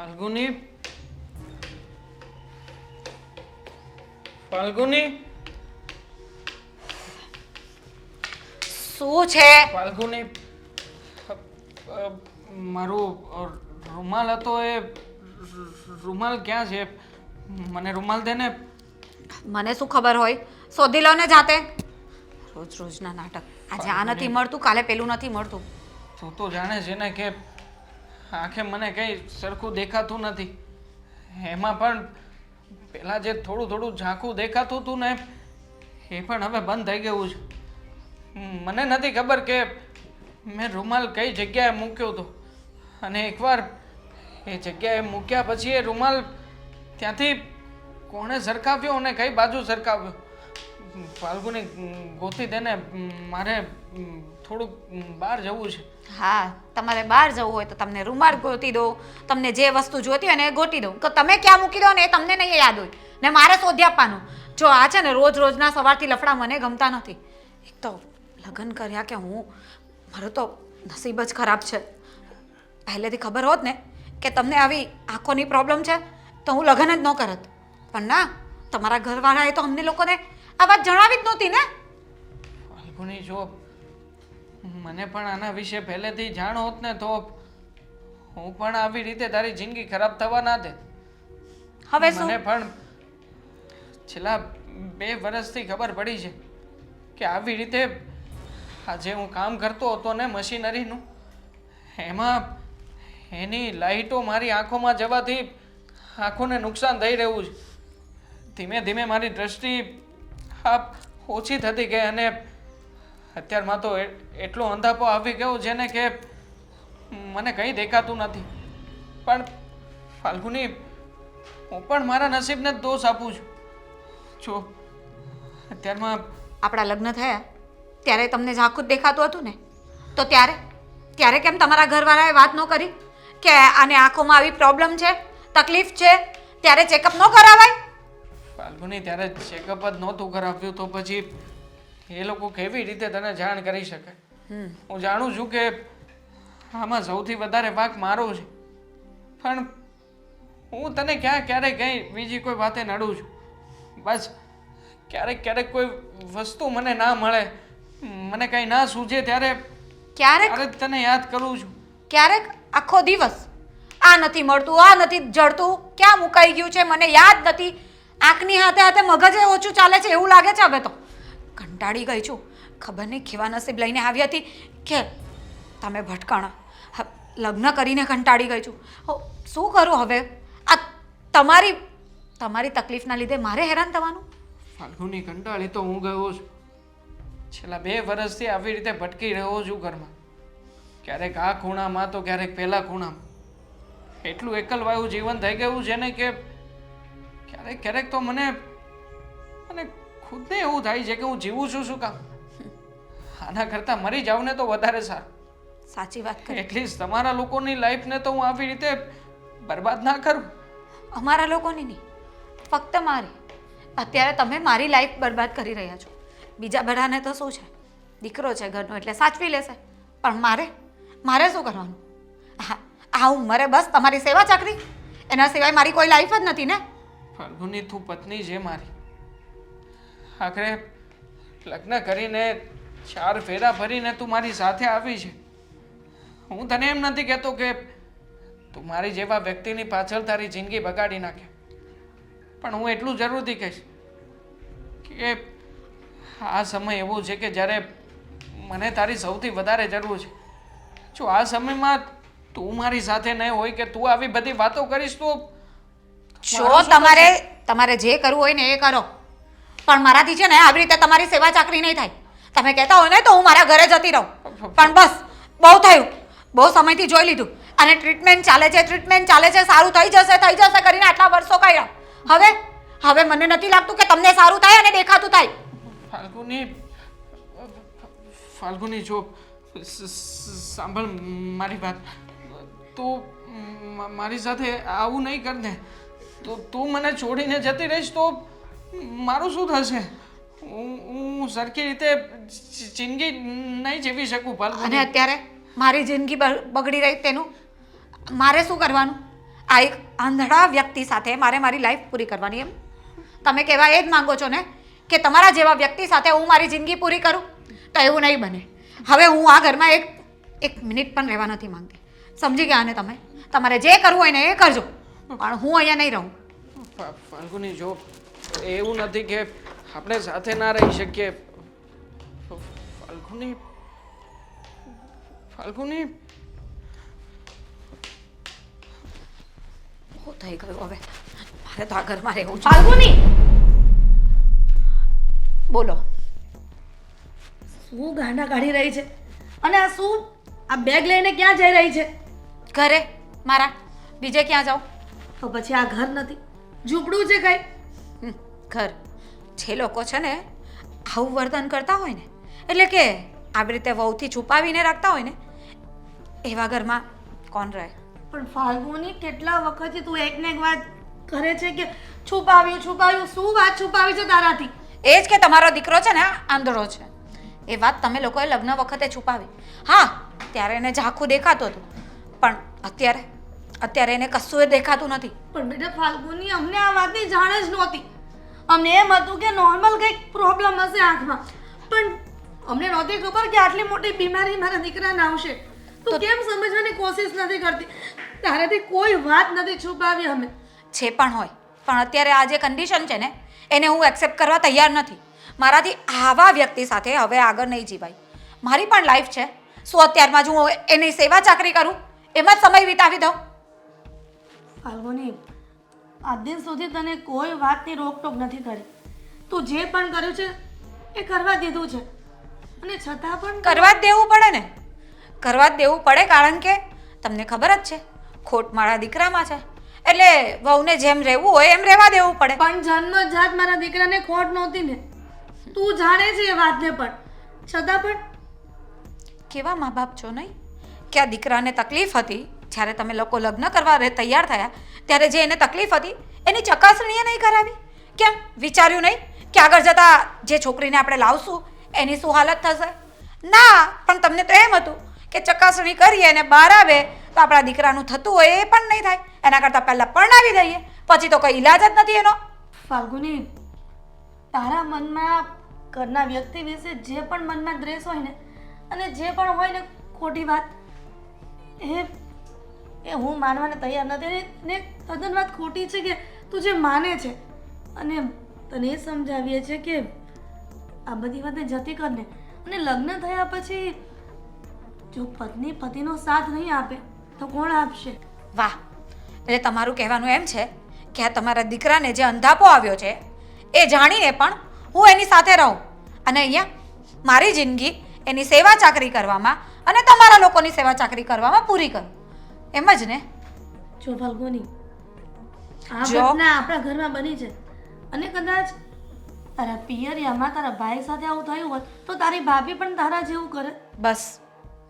ફાલ્ગુની ફાલ્ગુની શું છે? ફાલ્ગુની મારું રૂમાલ હતો એ રૂમાલ ક્યાં છે? મને રૂમાલ દે ને. મને શું ખબર હોય? શોધી લો ને જાતે. રોજ રોજના નાટક. આજે આ નથી મળતું, કાલે પેલું નથી મળતું. તું તો જાણે છે ને કે આંખે મને કંઈ સરખું દેખાતું નથી. એમાં પણ પેલા જે થોડું થોડું ઝાંખું દેખાતું હતું ને એ પણ હવે બંધ થઈ ગયું છે. મને નથી ખબર કે મેં રૂમાલ કઈ જગ્યાએ મૂક્યો હતો, અને એકવાર એ જગ્યાએ મૂક્યા પછી એ રૂમાલ ત્યાંથી કોણે સરખાવ્યો અને કઈ બાજુ સરખાવ્યો. ફાલ્ગુની ગોતી દે ને, મારે થોડુંક બહાર જવું છે. હા, તમારે બહાર જવું હોય તો તમને રૂમાલ ગોતી દો, તમને જે વસ્તુ જોતી હોય ને એ ગોતી દો. કે તમે ક્યાં મૂકી દો ને એ તમને નહીં યાદ હોય ને મારે શોધી આપવાનું. જો આ છે ને રોજ રોજના સવારથી લફડા મને ગમતા નથી. એક તો લગ્ન કર્યા કે મારું તો નસીબ જ ખરાબ છે. પહેલેથી ખબર હોત ને કે તમને આવી આંખોની પ્રોબ્લેમ છે તો હું લગ્ન જ ન કરત. પણ ના, તમારા ઘરવાળાએ તો અમને લોકોને આ વાત જણાવી જ નહોતી ને. ફાલ્ગુની, જો મને પણ આના વિશે પહેલેથી જાણ હોત ને તો હું પણ આવી રીતે તારી જિંદગી ખરાબ થવા ના દે. હવે શું? મને પણ છેલ્લા 2 વર્ષથી ખબર પડી છે કે આવી રીતે આજે હું કામ કરતો હતો ને મશીનરીનું, એમાં એની લાઇટો મારી આંખોમાં જવાથી આંખોને નુકસાન થઈ રહ્યું છે. ધીમે ધીમે મારી દ્રષ્ટિ ઓછી થતી ગઈ અને અત્યારમાં તો એટલો અંધાપો આવી ગયો છે ને કે મને કંઈ દેખાતું નથી. પણ ફાલ્ગુની, હું પણ મારા નસીબને જ દોષ આપું છું. જો અત્યારમાં આપણા લગ્ન થયા ત્યારે તમને ઝાંખું જ દેખાતું હતું ને, તો ત્યારે કેમ તમારા ઘરવાળાએ વાત ન કરી કે આને આંખોમાં આવી પ્રોબ્લેમ છે, તકલીફ છે, ત્યારે ચેકઅપ ન કરાવાય? ફાલ્ગુની, ત્યારે ચેકઅપ જ નહોતું કરાવ્યું તો પછી એ લોકો કેવી રીતે તને જાણ કરી શકે? હું જાણું છું કે આમાં સૌથી વધારે વાંક મારો છે, પણ હું તને ક્યારેક કંઈ બીજી કોઈ વાતે નડું છું. બસ ક્યારેક કોઈ વસ્તુ મને ના મળે, મને કંઈ ના સૂઝે ત્યારે તને યાદ કરું છું. ક્યારેક આખો દિવસ આ નથી મળતું, આ નથી જડતું, ક્યાં મુકાઈ ગયું છે મને યાદ નથી. આંખની હાથે હાથે મગજે ઓછું ચાલે છે એવું લાગે છે હવે તો. કંટાળી ગઈ છું. ખબર નહીં કેવા નસીબ લઈને આવી હતી કે તમે ભટકાણા. લગ્ન કરીને કંટાળી ગઈ છું. શું કરું હવે? આ તમારી તકલીફના લીધે મારે હેરાન થવાનું? ફાલ્ગુની, કંટાળી તો હું ગયો છું. છેલ્લા 2 વર્ષથી આવી રીતે ભટકી રહ્યો છું ઘરમાં. ક્યારેક આ ખૂણામાં તો ક્યારેક પેલા ખૂણામાં. એટલું એકલવાયું જીવન થઈ ગયું છે ને કે ક્યારેક તો મને ખુદને એવું થાય છે કે હું જીવું છું શું કામ? આના કરતાં મરી જાવ ને તો વધારે સારું. સાચી વાત કરી. એટલીસ્ટ તમારા લોકોની લાઈફને તો હું આવી રીતે બરબાદ ના કરું. અમારા લોકોની નહીં, ફક્ત મારી. અત્યારે તમે મારી લાઈફ બરબાદ કરી રહ્યા છો. બીજા બધાને તો શું છે, દીકરો છે ઘરનો એટલે સાચવી લેશે, પણ મારે શું કરવાનું? આ ઉંમરે બસ તમારી સેવા ચાકરી, એના સિવાય મારી કોઈ લાઈફ જ નથી ને. ફાલ્ગુની, તું પત્ની છે મારી. આખરે લગ્ન કરીને 4 ફેરા ફરીને તું મારી સાથે આવી છે. હું તને એમ નથી કહેતો કે તું મારી જેવા વ્યક્તિની પાછળ તારી જિંદગી બગાડી નાખે, પણ હું એટલું જરૂરથી કહીશ કે આ સમય એવો છે કે જ્યારે મને તારી સૌથી વધારે જરૂર છે. જો આ સમયમાં તું મારી સાથે નહીં હોય કે તું આવી બધી વાતો કરીશ તો જો તમારે જે કરવું હોય ને એ કરો, પણ મારાથી છે ને આવી રીતે તમારી સેવા ચાકરી નહીં થાય. તમે કહેતા હોય ને તો હું મારા ઘરે જતી રહું, પણ બસ બહુ થયું. બહુ સમયથી જોઈ લીધું અને ટ્રીટમેન્ટ ચાલે છે, સારું થઈ જશે કરીને આટલા વર્ષો કર્યા. હવે મને નથી લાગતું કે તમને સારું થાય અને દેખાતું થાય. ફાલ્ગુની, જો સાંભળ મારી વાત. તું મારી સાથે આવું નહીં કર ને. તો તું મને છોડીને જતી રહીશ તો મારું શું થશે? હું સરખી રીતે જિંદગી નહીં જીવી શકું. અને અત્યારે મારી જિંદગી બગડી રહી તેનું મારે શું કરવાનું? આ એક આંધળા વ્યક્તિ સાથે મારે મારી લાઈફ પૂરી કરવાની એમ તમે કહેવા એ જ માંગો છો ને કે તમારા જેવા વ્યક્તિ સાથે હું મારી જિંદગી પૂરી કરું તો એવું નહીં બને હવે હું આ ઘરમાં એક મિનિટ પણ રહેવા નથી માંગતી સમજી ગયા ને તમે તમારે જે કરવું હોય ને એ કરજો પણ હું અહીંયા નહીં રહું ફાલ્ગુની જો એવું નથી કે આપણે સાથે ના રહી શકીએ ફાલ્ગુની ફાલ્ગુની બહુ થઈ ગયું હવે મારે તો આ ઘરમાં રહેવું છે ફાલ્ગુની બોલો શું ગાંડા કાઢી રહી છે અને આ શું આ બેગ લઈને ક્યાં જઈ રહી છે ઘરે મારા બીજે ક્યાં જાઉં તો પછી આ ઘર નથી ઝૂંપડું છે કઈ ઘર જે લોકો છે ને આવું વર્તન કરતા હોય ને એટલે કે આવી રીતે વહુથી છુપાવીને રાખતા હોય ને એવા ઘરમાં કોણ રહે પણ ફાલ્ગુની કેટલા વખતથી તું એકને એક વાત કરે છે કે છુપાવ્યું છુપાવ્યું શું વાત છુપાવી છે તારાથી એ જ કે તમારો દીકરો છે ને આંધળો છે એ વાત તમે લોકોએ લગ્ન વખતે છુપાવી હા ત્યારે એને ઝાંખું દેખાતું હતું પણ અત્યારે એને કશું દેખાતું નથી પણ બેટા ફાલ્ગુની અમને આ વાતની જાણ જ નહોતી અમને એમ હતું કે નોર્મલ કંઈક પ્રોબ્લેમ હશે આંખમાં પણ અમને નહોતી ખબર કે આટલી મોટી બીમારી મારા દીકરાને આવશે તું કેમ સમજવાની કોશિશ નથી કરતી તારાથી કોઈ વાત નથી છુપાવી અમે છે પણ હોય પણ અત્યારે આ જે કન્ડિશન છે ને એને હું એક્સેપ્ટ કરવા તૈયાર નથી મારાથી આવા વ્યક્તિ સાથે હવે આગળ નહીં જીવાય મારી પણ લાઈફ છે શું અત્યારમાં જ હું એની સેવા ચાકરી કરું એમાં જ સમય વિતાવી દઉં ફાલ્ગુની આજ દિન સુધી તને કોઈ વાતની રોકટોક નથી કરી તું જે પણ કર્યું છે એ કરવા દીધું છે અને છતાં પણ કરવા જ દેવું પડે ને કરવા જ દેવું પડે કારણ કે તમને ખબર જ છે ખોટ મારા દીકરામાં છે એટલે વહુને જેમ રહેવું હોય એમ રહેવા દેવું પડે પણ જન્મજાત મારા દીકરાને ખોટ નહોતી ને તું જાણે છે એ વાતને પણ છતાં પણ કેવા મા બાપ છો નહીં કે આ દીકરાને તકલીફ હતી જ્યારે તમે લોકો લગ્ન કરવા તૈયાર થયા ત્યારે જે એને તકલીફ હતી એની ચકાસણીએ નહીં કરાવી કેમ વિચાર્યું નહીં કે આગળ જતાં જે છોકરીને આપણે લાવશું એની શું હાલત થશે ના પણ તમને તો એમ હતું કે ચકાસણી કરીએ અને બહાર આવે તો આપણા દીકરાનું થતું હોય એ પણ નહીં થાય એના કરતાં પહેલાં પરણાવી દઈએ પછી તો કોઈ ઈલાજ જ નથી એનો ફાલ્ગુની તારા મનમાં ઘરના વ્યક્તિ વિશે જે પણ મનમાં દ્વેષ હોય ને અને જે પણ હોય ને ખોટી વાત એ હું માનવાને તૈયાર નથી ને તદ્દન વાત ખોટી છે કે તું જે માને છે અને તને એ સમજાવીએ છે કે આ બધી વાતને જતી કરને અને લગ્ન થયા પછી જો પત્ની પતિનો સાથ નહીં આપે તો કોણ આપશે વાહ એટલે તમારું કહેવાનું એમ છે કે આ તમારા દીકરાને જે અંધાપો આવ્યો છે એ જાણીને પણ હું એની સાથે રહું અને અહીંયા મારી જિંદગી એની સેવા ચાકરી કરવામાં અને તમારા લોકોની સેવા ચાકરી કરવામાં પૂરી કરું એમ જ ને જો ફાલ્ગુની આ જો. ઘટના આપણા ઘરમાં બની છે અને કદાચ તારા પિયરિયામાં તારા ભાઈ સાથે આવું થયું હોત તો તારી ભાભી પણ તારા જેવું કરે બસ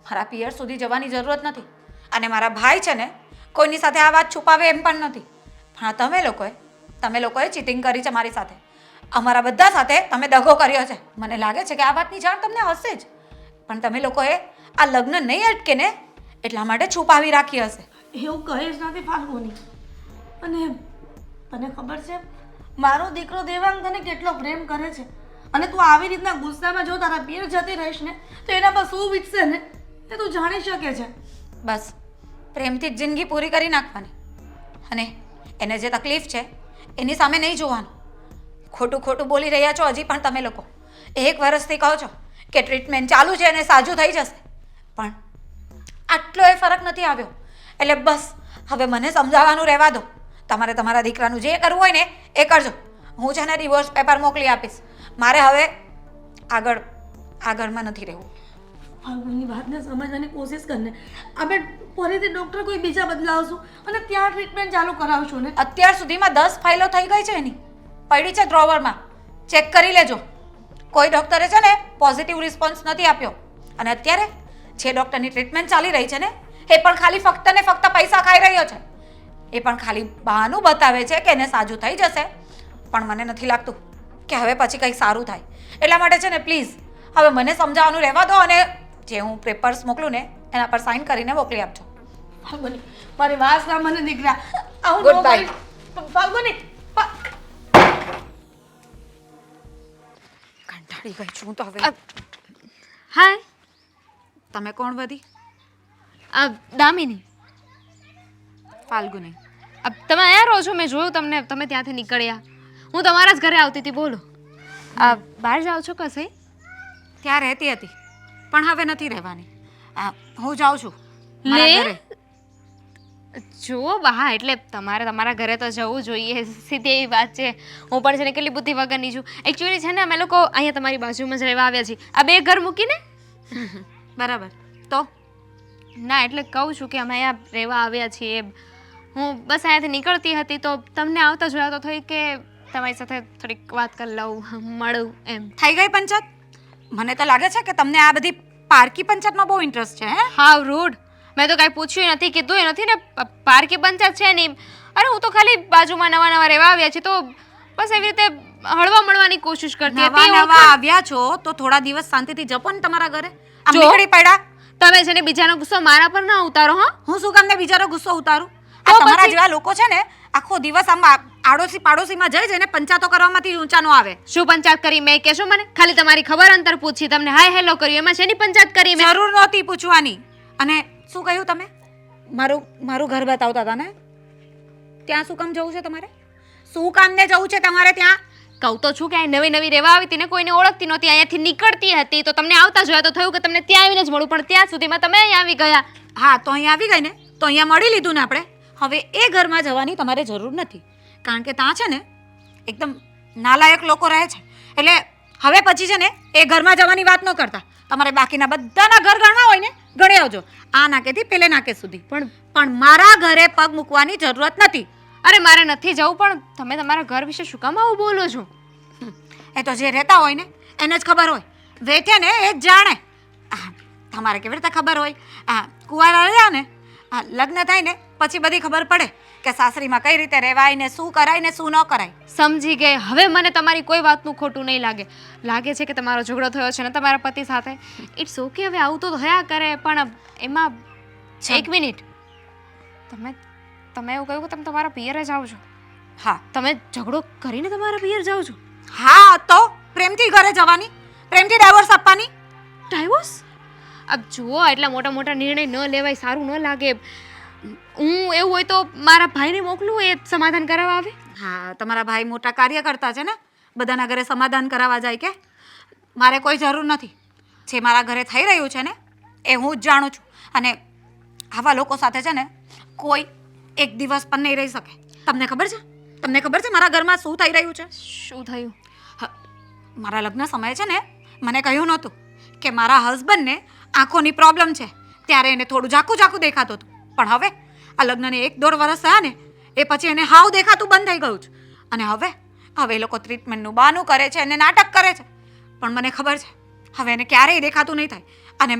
મારા પિયર સુધી જવાની જરૂરત નથી અને મારા ભાઈ છે ને કોઈની સાથે આ વાત છુપાવે એમ પણ નથી પણ આ તમે લોકોએ ચીટિંગ કરી છે મારી સાથે અમારા બધા સાથે તમે દગો કર્યો છે મને લાગે છે કે આ વાતની જાણ તમને હશે જ પણ તમે લોકોએ આ લગ્ન નહીં અટકે ને એટલા માટે છુપાવી રાખી હશે એવું કહે જ નથી ફાલ્ગુની અને તને ખબર છે મારો દીકરો દેવાંગ તને કેટલો પ્રેમ કરે છે અને તું આવી રીતના ગુસ્સામાં જો તારા પિયર જતી રહીશ ને તો એના પર શું વીતશે ને એ તું જાણી શકે છે બસ પ્રેમથી જ જિંદગી પૂરી કરી નાખવાની અને એને જે તકલીફ છે એની સામે નહીં જોવાનું ખોટું ખોટું બોલી રહ્યા છો હજી પણ તમે લોકો 1 વર્ષથી કહો છો કે ટ્રીટમેન્ટ ચાલુ છે અને સાજું થઈ જશે પણ આટલો એ ફરક નથી આવ્યો એટલે બસ હવે મને સમજાવવાનું રહેવા દો તમારે તમારા દીકરાનું જે કરવું હોય ને એ કરજો હું છે ને ડિવોર્સ પેપર મોકલી આપીશ મારે હવે આગળમાં નથી રહેવું ફાલ્ગુની વાતને સમજવાની કોશિશ કરને આપણે ફરીથી ડૉક્ટર કોઈ બીજા બદલાવશું અને ત્યાં ટ્રીટમેન્ટ ચાલુ કરાવશું ને અત્યાર સુધીમાં 10 ફાઇલો થઈ ગઈ છે એની પડી છે ડ્રોવરમાં ચેક કરી લેજો કોઈ ડૉક્ટરે છે ને પોઝિટિવ રિસ્પોન્સ નથી આપ્યો અને અત્યારે જે ડૉક્ટરની ટ્રીટમેન્ટ ચાલી રહી છે ને એ પણ ખાલી ફક્ત ને ફક્ત પૈસા ખાઈ રહ્યો છે એ પણ ખાલી બહાનું બતાવે છે કે એને સાજું થઈ જશે પણ મને નથી લાગતું કે હવે પછી કંઈક સારું થાય એટલા માટે છે ને પ્લીઝ હવે મને સમજાવવાનું રહેવા દો અને જે હું પેપર્સ મોકલું ને એના પર સાઇન કરીને મોકલી આપજો ફાલ્ગુની મારી વાત સાંભળ ને દીકરા આવું ન Goodbye. કરીશ. ફાલ્ગુની કંટાળી ગઈ છું તો હવે હાય તમે કોણ બધી દામિની ફાલ્ગુની તમે અહીંયા રહો છો મેં જોયું તમને તમે ત્યાંથી નીકળ્યા હું તમારા જ ઘરે આવતી હતી બોલો બહાર જાઓ છો કશે ત્યાં રહેતી હતી પણ હવે નથી રહેવાની હું જાઉં છું મારા લે ઘરે. જુઓ બા એટલે તમારે તમારા ઘરે તો જવું જોઈએ સીધી એવી વાત છે હું પણ છે ને કેટલી બુદ્ધિ વગરની છું એકચ્યુઅલી છે ને અમે લોકો અહીંયા તમારી બાજુમાં જ રહેવા આવ્યા છીએ આ બે ઘર મૂકીને બરાબર તો ના એટલે કહું છું કે અમે અહીંયા રહેવા આવ્યા છીએ હું બસ અહીંયાથી નીકળતી હતી તો તમને આવતા જોયા તો થઈ કે તમારી સાથે થોડીક વાત કરી લઉં મળું એમ થઈ ગઈ પંચાયત મને તો લાગે છે કે તમને આ બધી પારકી પંચાયતમાં બહુ ઇન્ટરેસ્ટ છે હે હાવ રૂડ મેં તો કાંઈ પૂછ્યું નથી કીધું નથી ને પારકી પંચાયત છે નહીં અરે હું તો ખાલી બાજુમાં નવા નવા રહેવા આવ્યા છીએ તો બસ એવી રીતે હળવા મળવાની કોશિશ કરતી નવા હતી નવા આવ્યા છો તો થોડા દિવસ શાંતિથી જપો ને તમારા ઘરે આમ જો. નીકળી પડ્યા તમે છે ને બીજાનો ગુસ્સો મારા પર ના ઉતારો હા હું શું કામને બીજાનો ગુસ્સો ઉતારું તો આ તમારા પછી- જેવા લોકો છે ને આખો દિવસ આમ આડોશી પાડોશીમાં જઈ જઈને પંચાયતો કરવામાંથી ઊંચા નો આવે શું પંચાયત કરી મેં કહેશો મને ખાલી તમારી ખબર અંતર પૂછી તમને હાય હેલો કર્યું એમાં શેની પંચાયત કરી મેં જરૂર નહોતી પૂછવાની અને શું કહ્યું તમે મારું ઘર બતાવતા હતા ને ત્યાં શું કામ જવું છે તમારે શું કામને જવું છે તમારે ત્યાં કહું તો છું કે આ નવી નવી રહેવા આવી હતી ને કોઈને ઓળખતી નહોતી અહીંયાથી નીકળતી હતી તો તમને આવતા જોયા તો થયું કે તમને ત્યાં આવીને જ મળું પણ ત્યાં સુધીમાં તમે અહીંયા આવી ગયા હા તો અહીંયા આવી ગઈ ને તો અહીંયા મળી લીધું ને આપણે હવે એ ઘરમાં જવાની તમારે જરૂર નથી કારણ કે ત્યાં છે ને એકદમ નાલાયક લોકો રહે છે એટલે હવે પછી છે ને એ ઘરમાં જવાની વાત ન કરતા તમારે બાકીના બધાના ઘર ગણવા હોય ને ગણી આવજો આ નાકેથી પેલે નાકે સુધી પણ મારા ઘરે પગ મૂકવાની જરૂરત નથી અરે મારે નથી જવું પણ તમે તમારા ઘર વિશે શું કામ આવું બોલો છો એ તો જે રહેતા હોય ને એને જ ખબર હોય વેઠે ને એ જ જાણે તમારે કેવી રીતે ખબર હોય કુંવારા રહ્યા ને લગ્ન થાય ને પછી બધી ખબર પડે કે સાસરીમાં કઈ રીતે રહેવાય ને શું કરાય ને શું ન કરાય સમજી ગઈ હવે મને તમારી કોઈ વાતનું ખોટું નહીં લાગે છે કે તમારો ઝઘડો થયો છે ને તમારા પતિ સાથે ઇટ્સ ઓકે હવે આવું તો થયા કરે પણ એમાં એક મિનિટ તમે એવું કહ્યું કે તમે તમારા પિયરે જાઓ છો હા તમે ઝઘડો કરીને તમારા પિયર જાઓ છો હા તો પ્રેમથી ઘરે જવાની પ્રેમથી ડાયવોર્સ આપવાની ડાયવોર્સ अब જુઓ એટલા મોટા મોટા નિર્ણય ન લેવાય સારું ન લાગે હું એવું હોય તો મારા ભાઈને મોકલું એ સમાધાન કરાવવા આવે હા તમારા ભાઈ મોટા કાર્યકર્તા છે ને બધાના ઘરે સમાધાન કરાવવા જાય કે મારે કોઈ જરૂર નથી જે મારા ઘરે થઈ રહ્યું છે ને એ હું જ જાણું છું અને આવા લોકો સાથે છે ને કોઈ એક દિવસ પણ નહીં રહી શકે તમને ખબર છે મારા ઘરમાં શું થઈ રહ્યું છે શું થયું મારા લગ્ન સમયે છે ને મને કહ્યું નહોતું કે મારા હસબન્ડને આંખોની પ્રોબ્લેમ છે ત્યારે એને થોડું ઝાકું ઝાકું દેખાતું હતું પણ હવે આ લગ્નને 1-1.5 વર્ષ થયા ને એ પછી એને હાવ દેખાતું બંધ થઈ ગયું છે અને હવે એ લોકો ટ્રીટમેન્ટનું બહાનું કરે છે અને નાટક કરે છે પણ મને ખબર છે હવે એને ક્યારેય દેખાતું નહીં થાય અને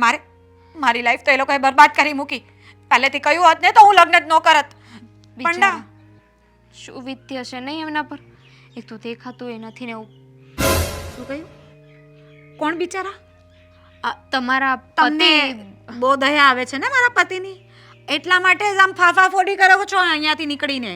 મારી લાઈફ તો એ લોકોએ બરબાદ કરી મૂકી પહેલેથી કહ્યું હોત ને તો હું લગ્ન જ ન કરત પણ ના શું વીત્ય છે નહીં એમના પર એક તો દેખાતું એ નથી ને એવું શું કહ્યું કોણ બિચારા તમારા તમને બહુ દયા આવે છે ને મારા પતિની એટલા માટે જ આમ ફાફા ફોડી કરો છો અહીંયાથી નીકળીને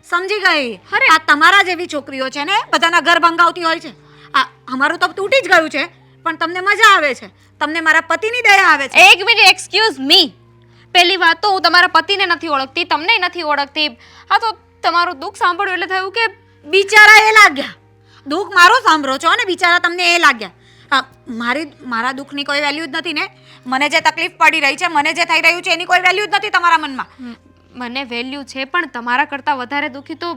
સમજી ગઈ આ તમારા જેવી છોકરીઓ છે ને બધાના ઘર ભંગાવતી હોય છે આ અમારું તો તૂટી જ ગયું છે પણ તમને મજા આવે છે તમને મારા પતિની દયા આવે છે એક મિનિટ એક્સક્યુઝ મી પહેલી વાત તો હું તમારા પતિને નથી ઓળખતી તમને નથી ઓળખતી હા તો તમારું દુઃખ સાંભળ્યું એટલે થયું કે બિચારા એ લાગ્યા દુઃખ મારો સાંભળો છો ને બિચારા તમને એ લાગ્યા મારા દુઃખની કોઈ વેલ્યુ જ નથી ને મને જે તકલીફ પડી રહી છે મને જે થઈ રહ્યું છે એની કોઈ વેલ્યુ જ નથી તમારા મનમાં મને વેલ્યુ છે પણ તમારા કરતાં વધારે દુઃખી તો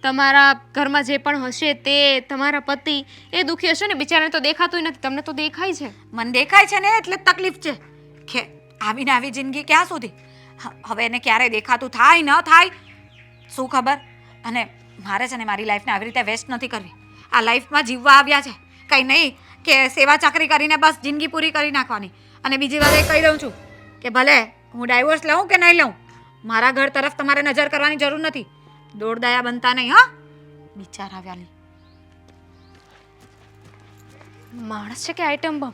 તમારા ઘરમાં જે પણ હશે તે તમારા પતિ એ દુઃખી હશે ને બિચારાને તો દેખાતું નથી તમને તો દેખાય છે મને દેખાય છે ને એટલે તકલીફ છે કે આવીને આવી જિંદગી ક્યાં સુધી હવે એને ક્યારે દેખાતું થાય ન થાય શું ખબર અને મારે છે ને મારી લાઈફને આવી રીતે વેસ્ટ નથી કરવી આ લાઈફમાં જીવવા આવ્યા છે કંઈ નહીં કે સેવા ચાકરી કરીને બસ જિંદગી પૂરી કરી નાખવાની અને બીજી વાત એ કહી દઉં છું કે ભલે હું ડાયવોર્સ લઉં કે નહીં લઉં મારા ઘર તરફ તમારે નજર કરવાની જરૂર નથી દોડદાયા બનતા નહીં હા બિચારા વ્યાલી માણસ છે કે આઈટમ બમ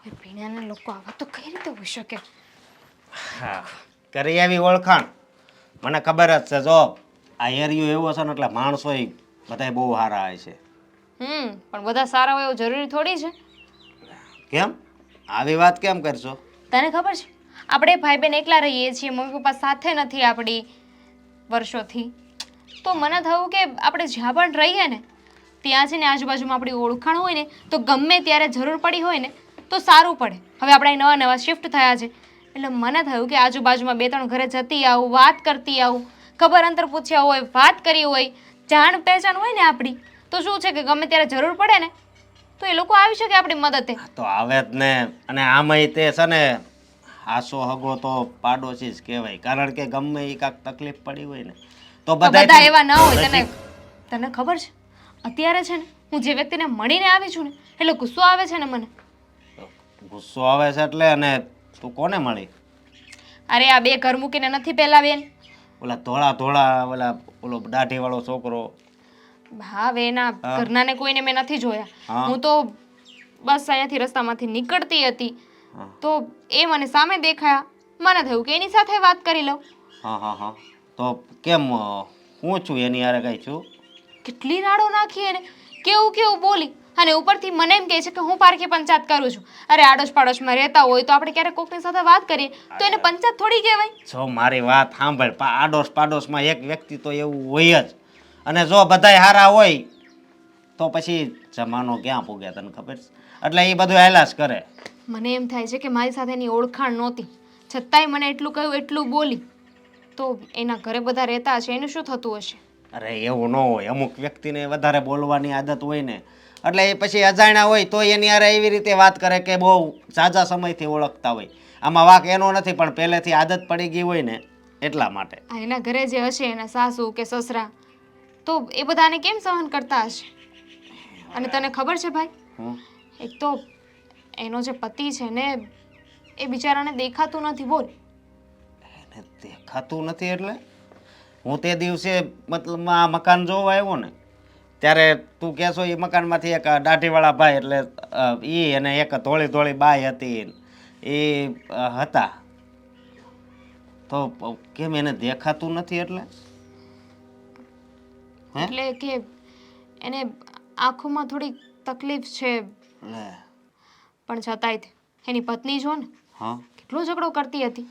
એ પીણાના લોકો આવા તો કઈ રીતે હોઈ શકે? હા કરી આવી ઓળખાણ મને ખબર જ છે. જો આ એરિયો એવો છે ને એટલે માણસો બધા બહુ સારા હોય છે. પણ બધા સારા હોય એવું જરૂરી થોડી છે. કેમ આવી વાત કેમ કરશો? તને ખબર છે આપણે ભાઈ બહેન એકલા રહીએ છીએ, મમ્મી પપ્પા સાથે નથી આપણી વર્ષોથી. તો મને થયું કે આપણે જ્યાં પણ રહીએ ને ત્યાં છે ને આજુબાજુમાં આપણી ઓળખાણ હોય ને તો ગમે ત્યારે જરૂર પડી હોય ને તો સારું પડે. હવે આપણે અહીં નવા નવા શિફ્ટ થયા છે એટલે મને થયું કે આજુબાજુમાં 2-3 ઘરે જતી આવું, વાત કરતી આવું, ખબર અંતર પૂછ્યા હોય, વાત કરી હોય, જાણ પહેચાન હોય ને આપણી, તો શું છે કે ગમે ત્યારે જરૂર પડે ને તો એ લોકો આવી શકે આપણી મદદે. તો આવે જ ને. અને આમાંય તે છે ને આસો હગો તો પાડોશી જ કહેવાય. કારણ કે ગમે એ કાંઈક તકલીફ પડી હોય ને તો બધા એવા ન હોય. તને ખબર છે અત્યારે છે ને હું જે વ્યક્તિને મળીને આવી છું ને એટલે ગુસ્સો આવે છે ને મને. ગુસ્સો આવે છે એટલે? અને તું કોને મળી? અરે આ 2 ઘર મૂકીને નથી પેલા બેન ઓલા ધોળા ધોળા ઓલો દાઢી વાળો છોકરો? હા હવે એના ઘરનાને કોઈને મેં નથી જોયા. હું તો બસ અહીંયાથી રસ્તામાંથી નીકળતી હતી તો એ મને સામે દેખાયા. મને થયું કે એની સાથે વાત કરી લઉં. હા તો કેમ હું છું એની હારે કઈ છું? કેટલી રાડો નાખી એને, કેવું કેવું બોલી અને ઉપરથી મને એમ કહે છે કે હું પારકી પંચાયત કરું છું. અરે આડોશ પાડોશમાં રહેતા હોય તો આપણે ક્યારેક કોકની સાથે વાત કરીએ તો એને પંચાયત થોડી કહેવાય. જો મારી વાત સાંભળ. આડોશ પાડોશમાં એક વ્યક્તિ તો એવું હોય જ. અને જો બધાય હારા હોય તો પછી જમાનો ક્યાં પૂગે તને ખબર છે? એટલે એ બધું હાલ્યા જ કરે. મને એમ થાય છે કે મારી સાથે એની ઓળખાણ નહોતી છતાંય મને એટલું કહ્યું એટલું બોલી તો એના ઘરે બધા રહેતા હશે એનું શું થતું હશે? અરે એવું ન હોય. અમુક વ્યક્તિને વધારે બોલવાની આદત હોય ને એટલે એ પછી અજાણ્યા હોય તો એની હારે એવી રીતે વાત કરે કે બહુ ઝાઝા સમયથી ઓળખતા હોય. આમાં વાંક એનો નથી પણ પહેલેથી આદત પડી ગઈ હોય ને એટલા માટે. એના ઘરે જે હશે એના સાસુ કે સસરા તો એ બધાને કેમ સહન કરતા હશે? અને તને ખબર છે ભાઈ, એક તો એનો જે પતિ છે ને એ બિચારાને દેખાતું નથી. બોલ. એને દેખાતું નથી એટલે? હું તે દિવસે મતલબ આ મકાન જોવા આવ્યો ને ત્યારે તું કહેશો એ મકાનમાંથી એક દાઢીવાળા ભાઈ એટલે એ અને એક ધોળી ધોળી બાઈ હતી એ હતા. તો કેમ એને દેખાતું નથી એટલે? એટલે કે એને આંખોમાં થોડી તકલીફ છે પણ છતાંય એની પત્ની જો ને કેટલો ઝઘડો કરતી હતી.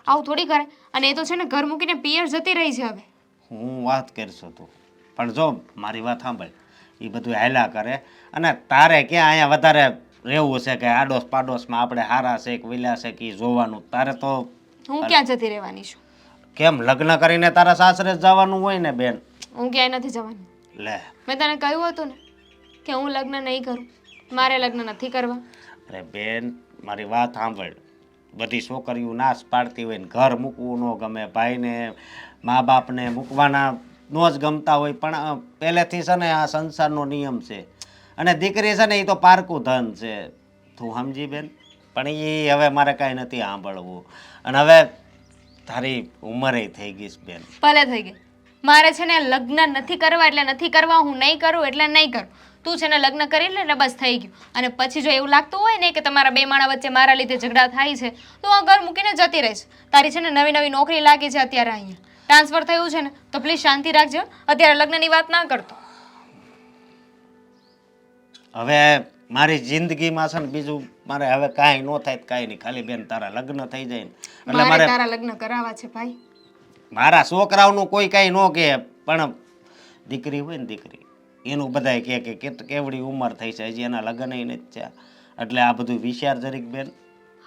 આવું થોડી કરે. અને એ તો છે ને ઘર મૂકીને પિયર જતી રહી છે હવે. હું વાત કરશો તું પણ જો મારી વાત સાંભળ. એ બધું હાલ્યા કરે અને તારે ક્યાં અહીંયા વધારે રહેવું છે કે આડોશ પાડોશમાં આપણે હારા છે કે વિલા છે કે જોવાનું? તારે તો હું ક્યાં જતી રહેવાની છું? કેમ લગ્ન કરીને તારા સાસરે જવાનું હોય ને બેન? હું ક્યાંય નથી જવાની. લે મેં તને કહ્યું હતું ને કે હું લગ્ન નહીં કરું, મારે લગ્ન નથી કરવા. અરે બેન મારી વાત સાંભળ. બધી છોકરીઓ નાશ પાડતી હોય ને ઘર મૂકવું ન ગમે, ભાઈને મા બાપને મૂકવાના ન જ ગમતા હોય પણ પહેલેથી છે ને આ સંસારનો નિયમ છે. અને દીકરી છે ને એ તો પારકું ધન છે. તું સમજી બેન? પણ એ હવે મારે કાંઈ નથી સાંભળવું. અને હવે તારી ઉંમરે થઈ ગઈ છે બેન. ભલે થઈ ગઈ. મારે છે ને લગ્ન નથી કરવા એટલે નથી કરવા, હું નહીં કરું એટલે નહીં કરું. તું છે ને લગ્ન કરી લે ને બસ થઈ ગયું. અને પછી જો એવું લાગતું હોય ને કે તમારા 2 માણા વચ્ચે મારા લીધે ઝઘડા થાય છે તો આ ઘર મૂકીને જતી રહીશ. તારી છે ને નવી નવી નોકરી લાગી છે અત્યારે અહીંયા ટ્રાન્સફર થયું છે ને તો પ્લીઝ શાંતિ રાખજો. અત્યારે લગ્નની વાત ના કરતો. હવે મારી જિંદગીમાં છે ને બીજું મારે હવે કાંઈ ન થાય કાંઈ નહીં. ખાલી બેન તારા લગ્ન થઈ જાય ને એટલે મારે તારા લગ્ન કરાવવા છે ભાઈ. મારા છોકરાઓનું કોઈ કાંઈ ન કહે પણ દીકરી હોય ને દીકરી એનું બધાય કહે કે કેવડી ઉંમર થઈ છે હજી એના લગ્ન નથી થયા. એટલે આ બધું વિચાર જરીક બેન.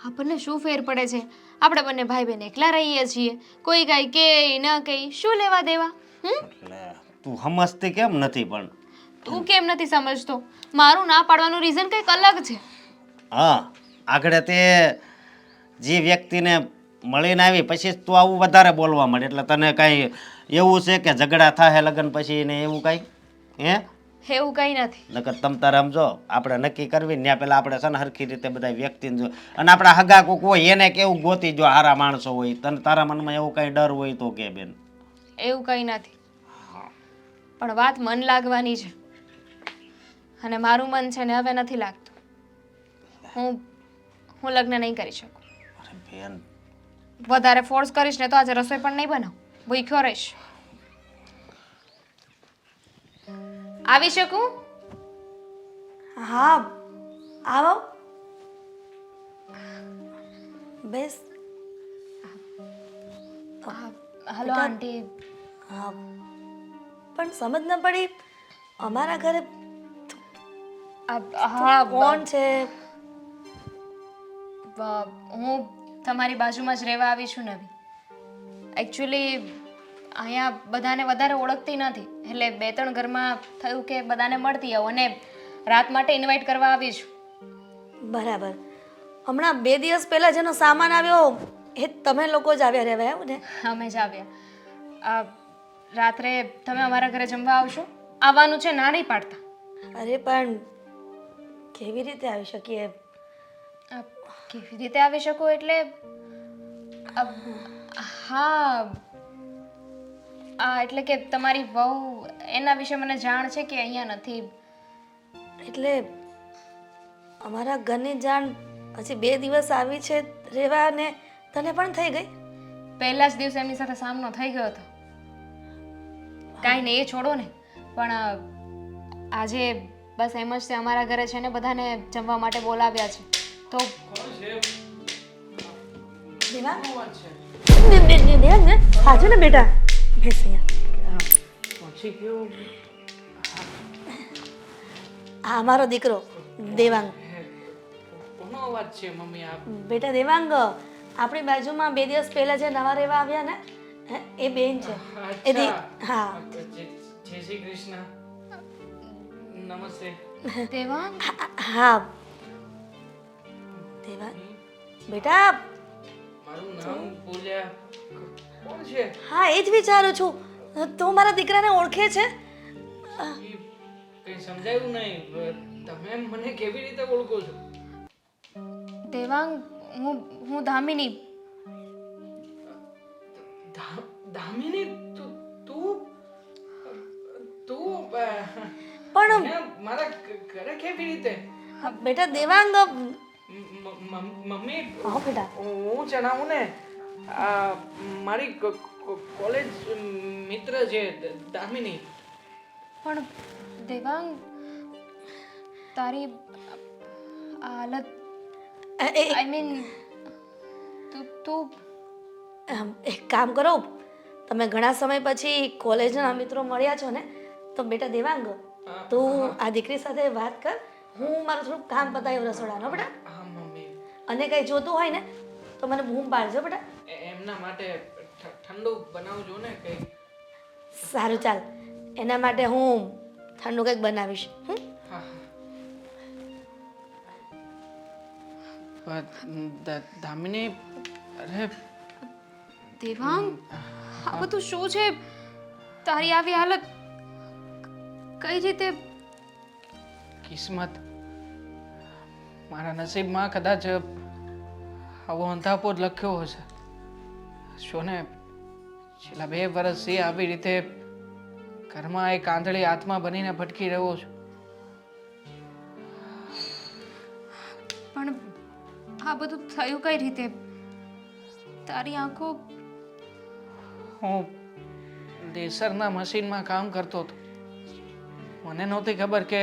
આપણને શું ફેર પડે છે? આપણે બંને ભાઈ બહેન એકલા રહીએ છીએ. કોઈ કાંઈ કે ન કહી શું લેવા દેવા? એટલે તું સમજતી કેમ નથી? પણ તું કેમ નથી સમજતો? મારું ના પાડવાનું રીઝન કંઈક અલગ છે. હા આગળ તે જે વ્યક્તિને મળીને આવી પછી તું આવું વધારે બોલવા મળે એટલે તને કાંઈ એવું છે કે ઝઘડા થાય લગ્ન પછી ને એવું કાંઈ? એવું કંઈ નથી. નકર તમ તારે સમજો આપણે નક્કી કરવી ને ત્યાં પેલા આપણે છે ને હરખી રીતે બધા વ્યક્તિને જો અને આપણા હગા કોક હોય એને કેવું ગોતી જો હારા માણસો હોય તને તારા મનમાં એવું કાંઈ ડર હોય તો કે બેન? એવું કંઈ નથી પણ વાત મન લાગવાની છે અને મારું મન છે ને હવે નથી લાગતું. હું હું લગ્ન નહીં કરી શકું. અરે બેન, વધારે ફોર્સ કરીશ ને તો આજે રસોઈ પણ નહીં બનાવ, ભૂખ્યો રહીશ. આવી શકું? હા આવો બેસ. હલો આંટી. હા પણ સમજ ન પડી અમારા ઘરે હા કોણ છે? હું તમારી બાજુમાં જ રહેવા આવી છું નવી. એકચ્યુઅલી અહીંયા બધાને વધારે ઓળખતી નથી, એટલે 2-3 ઘરમાં થયું કે બધાને મળતી આવું અને રાત માટે ઇન્વાઇટ કરવા આવી છું. બરાબર. હમણાં 2 દિવસ પહેલા જેનો સામાન આવ્યો એ તમે લોકો જ આવ્યા રહેવા એવું ને? અમે જ આવ્યા. રાત્રે તમે અમારા ઘરે જમવા આવશો? આવવાનું છે, ના નહીં પાડતા. અરે પણ કેવી રીતે આવી શકીએ? કેવી રીતે આવી શકો એટલે હા એટલે કે તમારી વહુ એના વિશે મને જાણ છે કે અહીંયા નથી. એટલે અમારા ઘરની જાણ હજી 2 દિવસ આવી છે રહેવા ને તને પણ થઈ ગઈ? પહેલા જ દિવસે એમની સાથે સામનો થઈ ગયો હતો. કાંઈ નહીં, એ છોડો ને. પણ આજે બસ એમ જ તે અમારા ઘરે છે ને બધાને જમવા માટે બોલાવ્યા છે. તો દેવા ને હાજર ને બેટા, બેસ અહીંયા. પહોંચી ગયો. આ અમારો દીકરો દેવાંગ. કોનો અવાજ છે મમ્મી? આ બેટા દેવાંગ, આપણી બાજુમાં 2 દિવસ પહેલા જે નવા રહેવા આવ્યા ને એ બેન છે. હા જય શ્રી કૃષ્ણ. નમસ્તે. દેવાંગ, હા દેવાંગ બેટા. મારું નામ બોલ્યા. કોણ છે? હા એ જ વિચારું છું, તું મારા દીકરાને ઓળખે છે? કઈ સમજાયું નહીં. તમે મને કેવી રીતે ઓળખો છો? દેવાંગ, હું ધામિની. દામિની, તું પણ અહીંયા મારા ઘરે કેવી રીતે? બેટા દેવાંગ. મમ્મી, હા બેટા. હું જણાવું ને, આ મારી કોલેજ મિત્ર છે દામિની. પણ દેવાંગ, તારી હાલત, આઈ મીન તું એક કામ કરો, તમે ઘણા સમય પછી કોલેજના મિત્રો મળ્યા છો ને, તો બેટા દેવાંગ તું આ દીકરી સાથે વાત કર. હું મારું થોડું કામ પતાવ્યું રસોડાનો બેટા. હા મમ્મી. અને કંઈ જોતું હોય ને તો મને બૂમ પાડજો બેટા. એમના માટે ઠંડુ બનાવજો ને કંઈ. સારું ચાલ, એના માટે હું ઠંડુ કંઈક બનાવીશ. હા દામિની, અરે દેવાંગ, આ બધું શું છે? તારી આવી હાલત કઈ રીતે? કિસ્મત, મારા નસીબમાં કદાચ આવો અંધાપો જ લખ્યો હશે. શું ને, છેલ્લા 2 વર્ષથી આવી રીતે ઘરમાં એક આંધળી આત્મા બનીને ભટકી રહ્યો છું. પણ આ બધું થયું કઈ રીતે? તારી આંખો. હું લેસરના મશીનમાં કામ કરતો હતો. મને નહોતી ખબર કે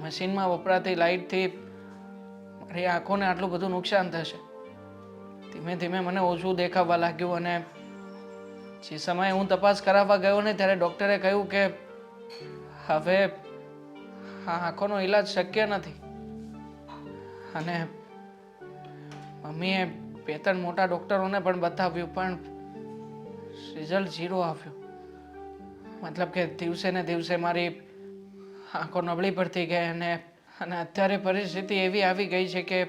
મશીનમાં વપરાતી લાઇટથી મારી આંખોને આટલું બધું નુકસાન થશે. ધીમે ધીમે મને ઓછું દેખાવા લાગ્યું અને જે સમયે હું તપાસ કરાવવા ગયો ને ત્યારે ડૉક્ટરે કહ્યું કે હવે આ આંખોનો ઈલાજ શક્ય નથી. અને મમ્મીએ 2-3 મોટા ડૉક્ટરોને પણ બતાવ્યું, પણ રિઝલ્ટ 0 આવ્યું. મતલબ કે દિવસે ને દિવસે મારી આંખો નબળી પડતી ગઈ અને અત્યારે પરિસ્થિતિ એવી આવી ગઈ છે કે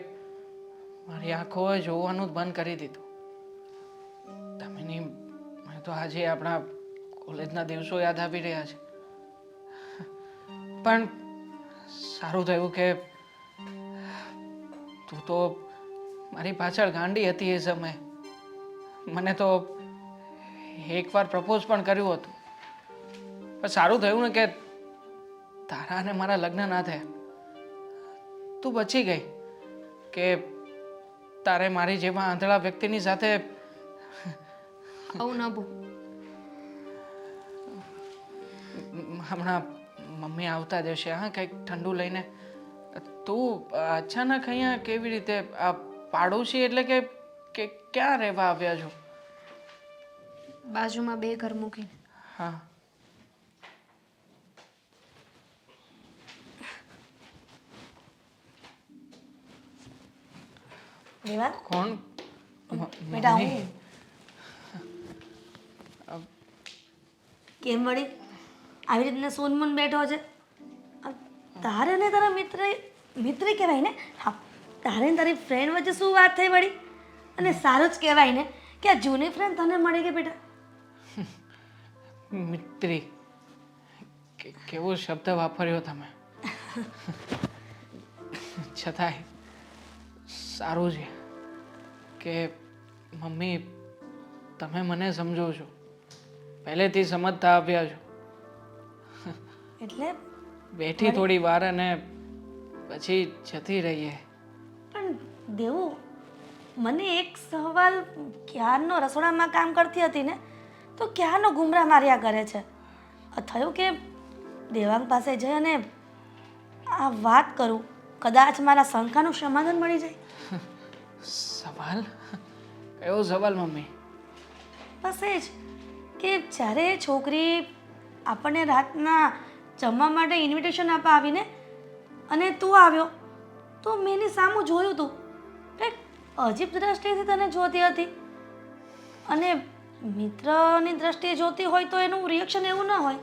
મારી આંખોએ જોવાનું જ બંધ કરી દીધું. દામિની, મને તો આજે આપણા કોલેજના દિવસો યાદ આવી રહ્યા છે. પણ સારું થયું કે તું તો મારી પાછળ ગાંડી હતી એ સમયે. મને તો એકવાર પ્રપોઝ પણ કર્યું હતું, પણ સારું થયું ને કે તારા અને મારા લગ્ન ના થયા. તું બચી ગઈ. કે તારે મારી જેવા આંધળા વ્યક્તિની સાથે આવું ન બોલ. હમણાં મમ્મી આવતા જ હશે, હા, કંઈક ઠંડુ લઈને. તું અચાનક અહીંયા કેવી રીતે? આ પાડોશી એટલે કે ક્યાં રહેવા આવ્યા છો? બાજુમાં 2 ઘર મૂકીને. હા, દેવાંગ કોણ? બેટા મમ્મી. હું કેમ વળી આવી રીતના સોનમૂન બેઠો છે? તારે ને તારા મિત્ર કહેવાય ને? હા, તારે ને તારી ફ્રેન્ડ વચ્ચે શું વાત થઈ વળી? અને સારું જ કહેવાય ને કે આ જૂની ફ્રેન્ડ તને મળી ગઈ બેટા. મિત્રી, કેવો શબ્દ વાપર્યો તમે. છતાંય સારું છે કે મમ્મી તમે મને સમજો છો, પહેલેથી સમજતા આવ્યા છો. એટલે બેઠી થોડી વાર અને પછી જતી રહીએ. પણ દેવું, મને એક સવાલ, ક્યારનો રસોડામાં કામ કરતી હતી ને તો ક્યારનો ગુમરા માર્યા કરે છે. થયું કે દેવાંગ પાસે જઈ અને આ વાત કરું, કદાચ મારા શંકાનું સમાધાન મળી જાય. સવાલ? કયો સવાલ મમ્મી? બસ એ જ કે જ્યારે છોકરી આપણને રાતના જમવા માટે ઇન્વિટેશન આપવા આવીને અને તું આવ્યો તો મેં એની સામું જોયું હતું, કંઈક અજીબ દ્રષ્ટિએથી તને જોતી હતી. અને મિત્રની દ્રષ્ટિએ જોતી હોય તો એનું રિએક્શન એવું ન હોય.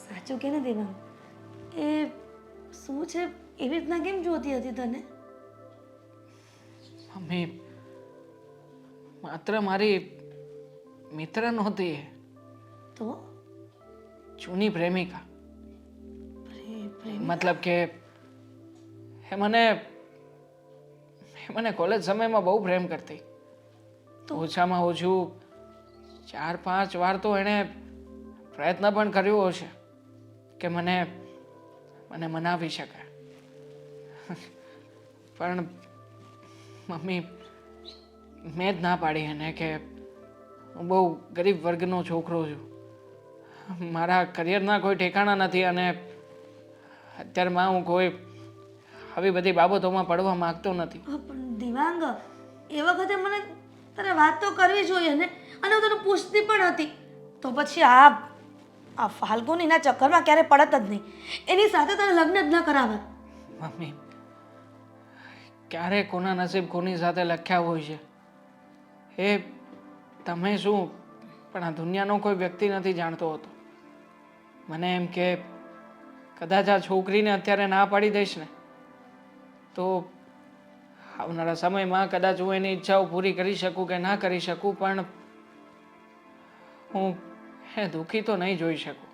સાચું કે ને દેવાંગ, એ શું છે, એવી રીતના કેમ જોતી હતી તને? મમ્મી માત્ર મારી મિત્ર નહોતી, તો જૂની પ્રેમિકા. પ્રેમ મતલબ કે એ મને કોલેજ સમયમાં બહુ પ્રેમ કરતી. ઓછામાં ઓછું 4-5 વાર તો એણે પ્રયત્ન પણ કર્યો હશે કે મને મનાવી શકે. પણ મમ્મી મેં જ ના પાડી એને કે હું બહુ ગરીબ વર્ગનો છોકરો છું, મારા કરિયરના કોઈ ઠેકાણા નથી અને અત્યારમાં હું કોઈ આવી બધી બાબતોમાં પડવા માંગતો નથી. પણ દેવાંગ, એ વખતે મને તારે વાત તો કરવી જોઈએ ને, અને હું તને પૂછતી પણ હતી. તો પછી આ ફાલ્ગુનીના ચક્કરમાં ક્યારે પડત જ નહીં, એની સાથે તારે લગ્ન જ ન કરાવત. મમ્મી ક્યારે કોના નસીબ કોની સાથે લખ્યા હોય છે એ તમે શું, પણ આ દુનિયાનો કોઈ વ્યક્તિ નથી જાણતો હતો. મને એમ કે કદાચ આ છોકરીને અત્યારે ના પાડી દઈશ ને તો આવનારા સમયમાં કદાચ હું એની ઈચ્છાઓ પૂરી કરી શકું કે ના કરી શકું, પણ હું એ દુઃખી તો નહીં જોઈ શકું.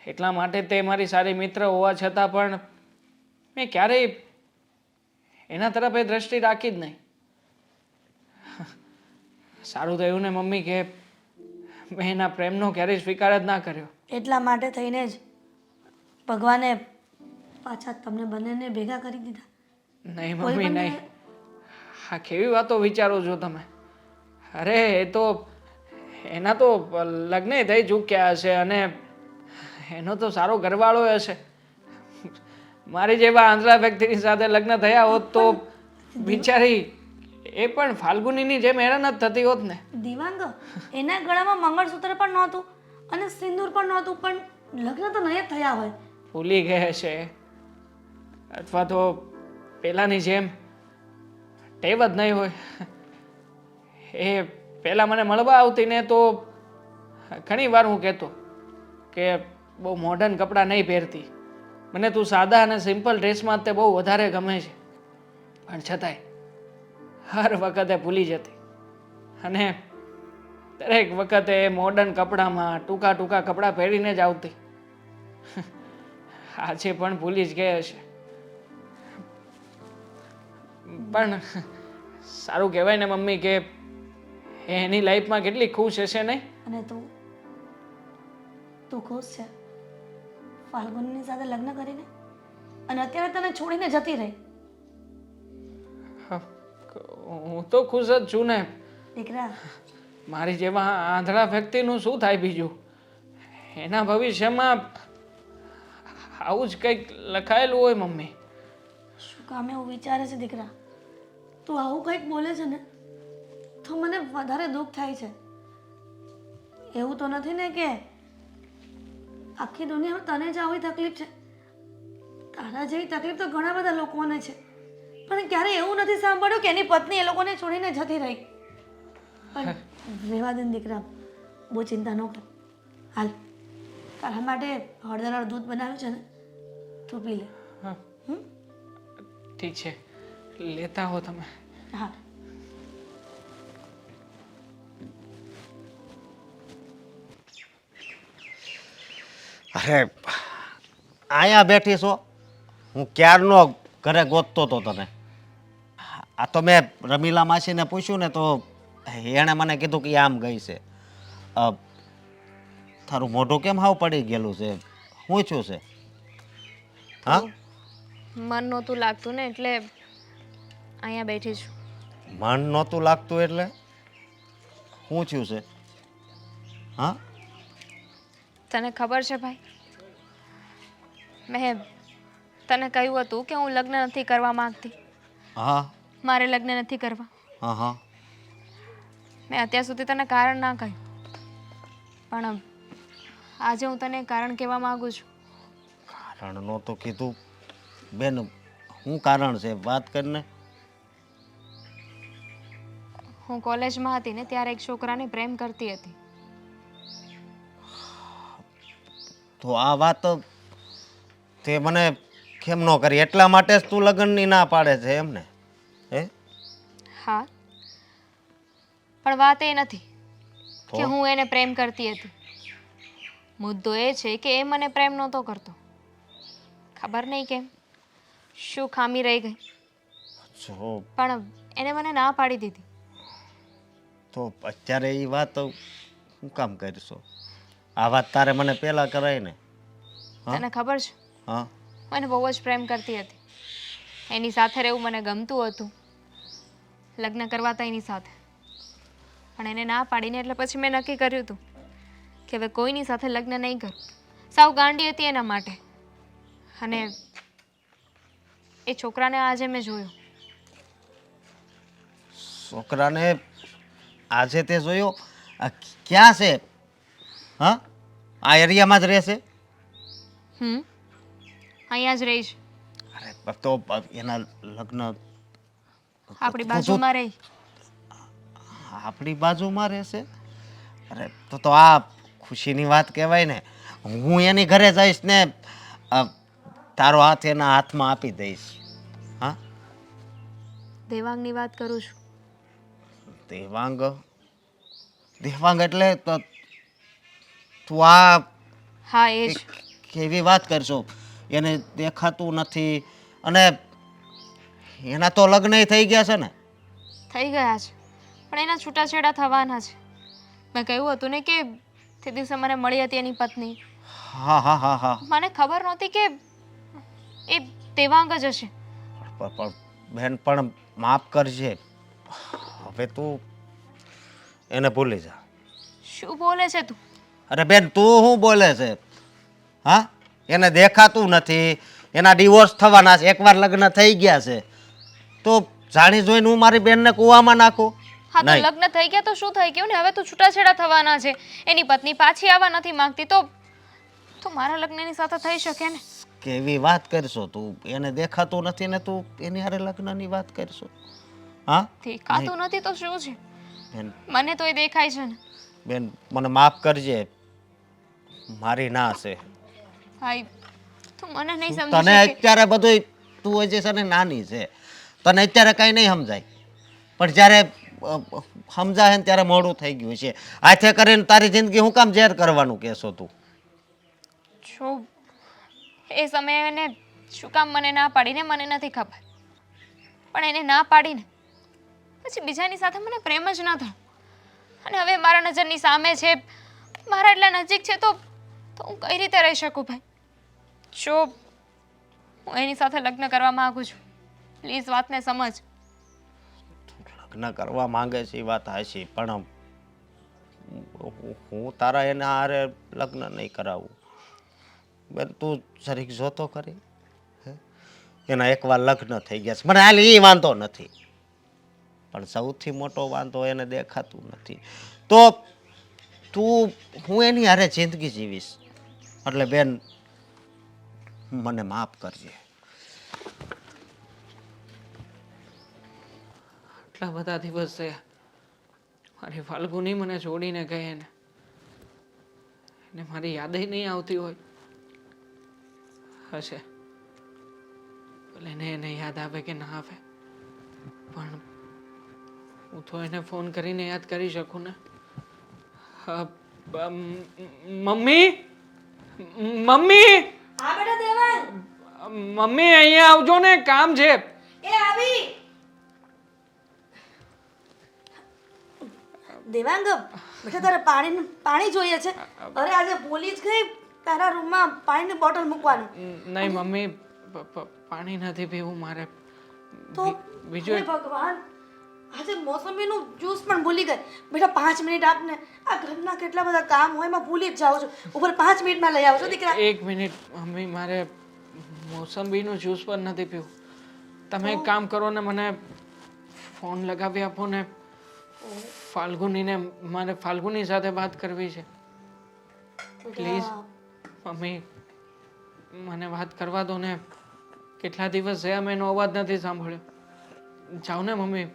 એટલા માટે તે મારી સારી મિત્ર હોવા છતાં પણ મેં ક્યારેય એના તરફ એ દ્રષ્ટિ રાખી જ નહીં. સારું થયું ને મમ્મી કે મેં એના પ્રેમનો ક્યારેય સ્વીકાર જ ના કર્યો. એટલા માટે થઈને જ ભગવાને પાછા તમને બંનેને ભેગા કરી દીધા. નહીં કોઈ મમ્મી બંને- નહીં, હા કેવી વાતો વિચારો છો તમે? અરે એ તો એના તો લગ્ન થઈ ચૂક્યા હશે અને એનો તો સારો ઘરવાળો હશે. મારી જેવા આંધળા વ્યક્તિની સાથે લગ્ન થયા હોત તો બિચારી એ પણ ફાલ્ગુનીની જેમ હેરાન જ થતી હોત ને. દિવાંગ, એના ગળામાં મંગળસૂત્ર પણ નહોતું અને સિંદૂર પણ નહોતું, પણ લગ્ન તો નહીં જ થયા હોય. ભૂલી ગયા હશે અથવા તો પેલાની જેમ ટેવ જ નહીં હોય. એ પહેલાં મને મળવા આવતી ને તો ઘણી વાર હું કહેતો કે બહુ મોડર્ન કપડાં નહીં પહેરતી, મને તું સાદા અને સિમ્પલ ડ્રેસમાં તે બહુ વધારે ગમે છે. પણ છતાંય હર વખતે ભૂલી જતી અને દરેક વખતે મોડર્ન કપડામાં ટૂંકા ટૂંકા કપડાં પહેરીને જ આવતી. આજે પણ ભૂલી જ ગઈ હશે. પણ સારું કહેવાય ને મમ્મી કે એની લાઈફમાં કેટલી ખુશ હશે નહીં? અને તું ખુશ છે ફાલ્ગુનની સાથે લગ્ન કરીને? અને અત્યારે તને છોડીને જતી રહી. હું તો ખુશ જ છું ને. દીકરા મારી જેવા આંધળા વ્યક્તિનું શું થાય બીજું? એના ભવિષ્યમાં આવું જ કંઈક લખાયેલું હોય મમ્મી. શું કામ એવું વિચારે છે દીકરા? તું આવું કંઈક બોલે છે ને તો મને વધારે દુઃખ થાય છે. એવું તો નથી ને કે આખી દુનિયામાં તને જ આવી તકલીફ છે? તારા જેવી તકલીફ તો ઘણા બધા લોકોને છે, પણ ક્યારે એવું નથી સાંભળ્યું કે એની પત્ની એ લોકોને છોડીને જતી રહી. પણ રહેવા દે ને દીકરા, બહુ ચિંતા ન કર. હાલ, તારા માટે હળદરવાળું દૂધ બનાવ્યું છે ને, તું પી લે. હા, હમ? ઠીક છે, લેતા હો તમે. હા. અરે અહીંયા બેઠી છો, હું ક્યારનો ઘરે ગોતતો હતો તને. આ તો મેં રમીલા માસીને પૂછ્યું ને તો એણે મને કીધું કે આમ ગઈ છે. તારું મોઢું કેમ હાવ પડી ગયેલું છે? શું થયું છે? હા, મન નહોતું લાગતું ને એટલે અહીંયા બેઠી છું. મન નહોતું લાગતું એટલે શું થયું છે? હા, તને ખબર છે ભાઈ, મેં તને કહ્યું હતું કે હું લગ્ન નથી કરવા માંગતી. હા, મારે લગ્ન નથી કરવા. હા, હા. મેં અત્યાર સુધી તને કારણ ના કહ્યું, પણ આજે હું તને કારણ કહેવા માંગુ છું. કારણ નહોતું કીધું બેન, શું કારણ છે? વાત કરીને. હું કોલેજમાં હતી ને ત્યારે એક છોકરાને પ્રેમ કરતી હતી. તો આ વાત તે મને કેમ ન કરી? એટલા માટે જ તું લગ્નની ના પાડે છે એમ ને? હે? હા, પણ વાત એ નથી તો? કે હું એને પ્રેમ કરતી હતી. મુદ્દો એ છે કે એ મને પ્રેમ નહોતો કરતો. ખબર નહીં કેમ, શું ખામી રહી ગઈ, જો પણ એને મને ના પાડી દીધી. તો અત્યારે એ વાત હું કામ કરીશો? આ વાત તારે મને પહેલા કરાય ને. હા? તને ખબર છે, હા, મને બહુ જ પ્રેમ કરતી હતી. એની સાથે રહેવું મને ગમતું હતું, લગ્ન કરવા હતા એની સાથે. પણ એને ના પાડીને એટલે પછી મેં નક્કી કર્યું હતું કે હવે કોઈની સાથે લગ્ન નહીં કરું. સાવ ગાંડી હતી એના માટે. અને એ છોકરાને આજે મેં જોયો. છોકરાને આજે તે જોયો? આ ક્યાં છે? હા, આ એરિયામાં જ રહેશે? અહીંયા જ રહીશ, અરે તો એના લગ્ન આપણી બાજુમાં રહી. આપણી બાજુમાં રહેશે? અરે તો આ ખુશીની વાત કહેવાય ને. હું એની ઘરે જઈશ ને તારો હાથ એના હાથમાં આપી દઈશ. હા, દેવાંગની વાત કરું છું. દેવાંગ? દેવાંગ એટલે તો તું આ હા, એ જ. કેવી વાત કરશો? એને દેખાતું નથી અને એના તો લગ્ન થઈ ગયા છે ને? થઈ ગયા છે, પણ એના છૂટાછેડા થવાના છે. મેં કહ્યું હતું ને કે તે દિવસે મને મળી હતી એની પત્ની. હા, હા, હા, હા. મને ખબર નહોતી કે એ દેવાંગ જ હશે. પણ બેન, પણ માફ કરજે. હવે તું એને ભૂલી જા. શું બોલે છે તું? અરે બેન, તું શું બોલે છે? હા, એને દેખાતું નથી, એના ડિવોર્સ થવાના છે, એકવાર લગ્ન થઈ ગયા છે, તો જાણી જોઈને હું મારી બેનને કૂવામાં નાખું? હા, તો નહીં. લગ્ન થઈ ગયા તો શું થઈ ગયું ને? હવે તો છૂટાછેડા થવાના છે. એની પત્ની પાછી આવવા નથી માંગતી, તો મારા લગ્ન એની સાથે થઈ શકે ને? કેવી વાત કરશો તું? એને દેખાતું નથી ને તું એની હારે લગ્નની વાત કરશો? હા, દેખાતું નથી તો શું છે? બેન, મને તો એ દેખાય છે ને. બેન, મને માફ કરજે, મારી ના છે. ભાઈ, તું મને નહીં સમજી તને શકે. અત્યારે બધું તું હજી છે ને નાની છે, તને અત્યારે કઈ નહીં સમજાય, પણ જ્યારે સમજાય ને ત્યારે મોડું થઈ ગયું છે. હાથે કરીને તારી જિંદગી હું કામ ઝેર કરવાનું કહેશો તું? જો એ સમયે એને શું કામ મને ના પાડીને મને નથી ખબર, પણ એને ના પાડીને પછી બીજાની સાથે મને પ્રેમ જ ન થયો. અને હવે મારા નજરની સામે છે, મારા એટલા નજીક છે, તો હું કઈ રીતે રહી શકું ભાઈ? જો હું એની સાથે લગ્ન કરવા માંગુ છું, પ્લીઝ વાતને સમજ. લગ્ન કરવા માંગે છે એ વાત હાચી, પણ હું તારા એના હારે લગ્ન નહીં કરાવું. બેન તું જરીક જોતો કરી, હે? એના એકવાર લગ્ન થઈ ગયા છે, મને હાલ એ વાંધો નથી, પણ સૌથી મોટો વાંધો એને દેખાતું નથી. તો તું હું એની હારે જિંદગી જીવીશ, એટલે બેન મને માફ કરજે. આટલા બધા દિવસ થયા મારી ફાલ્ગુની મને છોડીને ગઈ ને એને મારી યાદ નહીં આવતી હોય. હશે ભલે ને એને યાદ આવે કે ના આવે, પણ હું તો એને ફોન કરીને યાદ કરી શકું ને. મમ્મી, મમ્મી, હા બેટા દેવાંગ, મમ્મી અહીંયા આવજો ને, કામ છે. એ આવી. દેવાંગ બેટા તારે પાણી જોઈએ છે? અરે આજે ભૂલી જ ગઈ તારા રૂમમાં પાણીની બોટલ મૂકવાનું. નહીં મમ્મી, પાણી નથી પીવું મારે. તો બીજું હે ભગવાન, આજે મોસંબીનું જ્યુસ પણ ભૂલી ગઈ. બેટા 5 મિનિટ આપને, આ ઘરના કેટલા બધા કામ હોય એમાં ભૂલી જ જાઉં છું. ઉપર 5 મિનિટમાં લઈ આવજો દીકરા. એક મિનિટ મમ્મી, મારે મોસંબીનું જ્યુસ પણ નથી પીવું. તમે એક કામ કરો ને, મને ફોન લગાવી આપો ને. ફાલ્ગુનીને મારે ફાલ્ગુની સાથે વાત કરવી છે. પ્લીઝ મમ્મી, મને વાત કરવા દો ને. કેટલા દિવસ થયા મેં એનો અવાજ નથી સાંભળ્યો. જાઓ ને મમ્મી.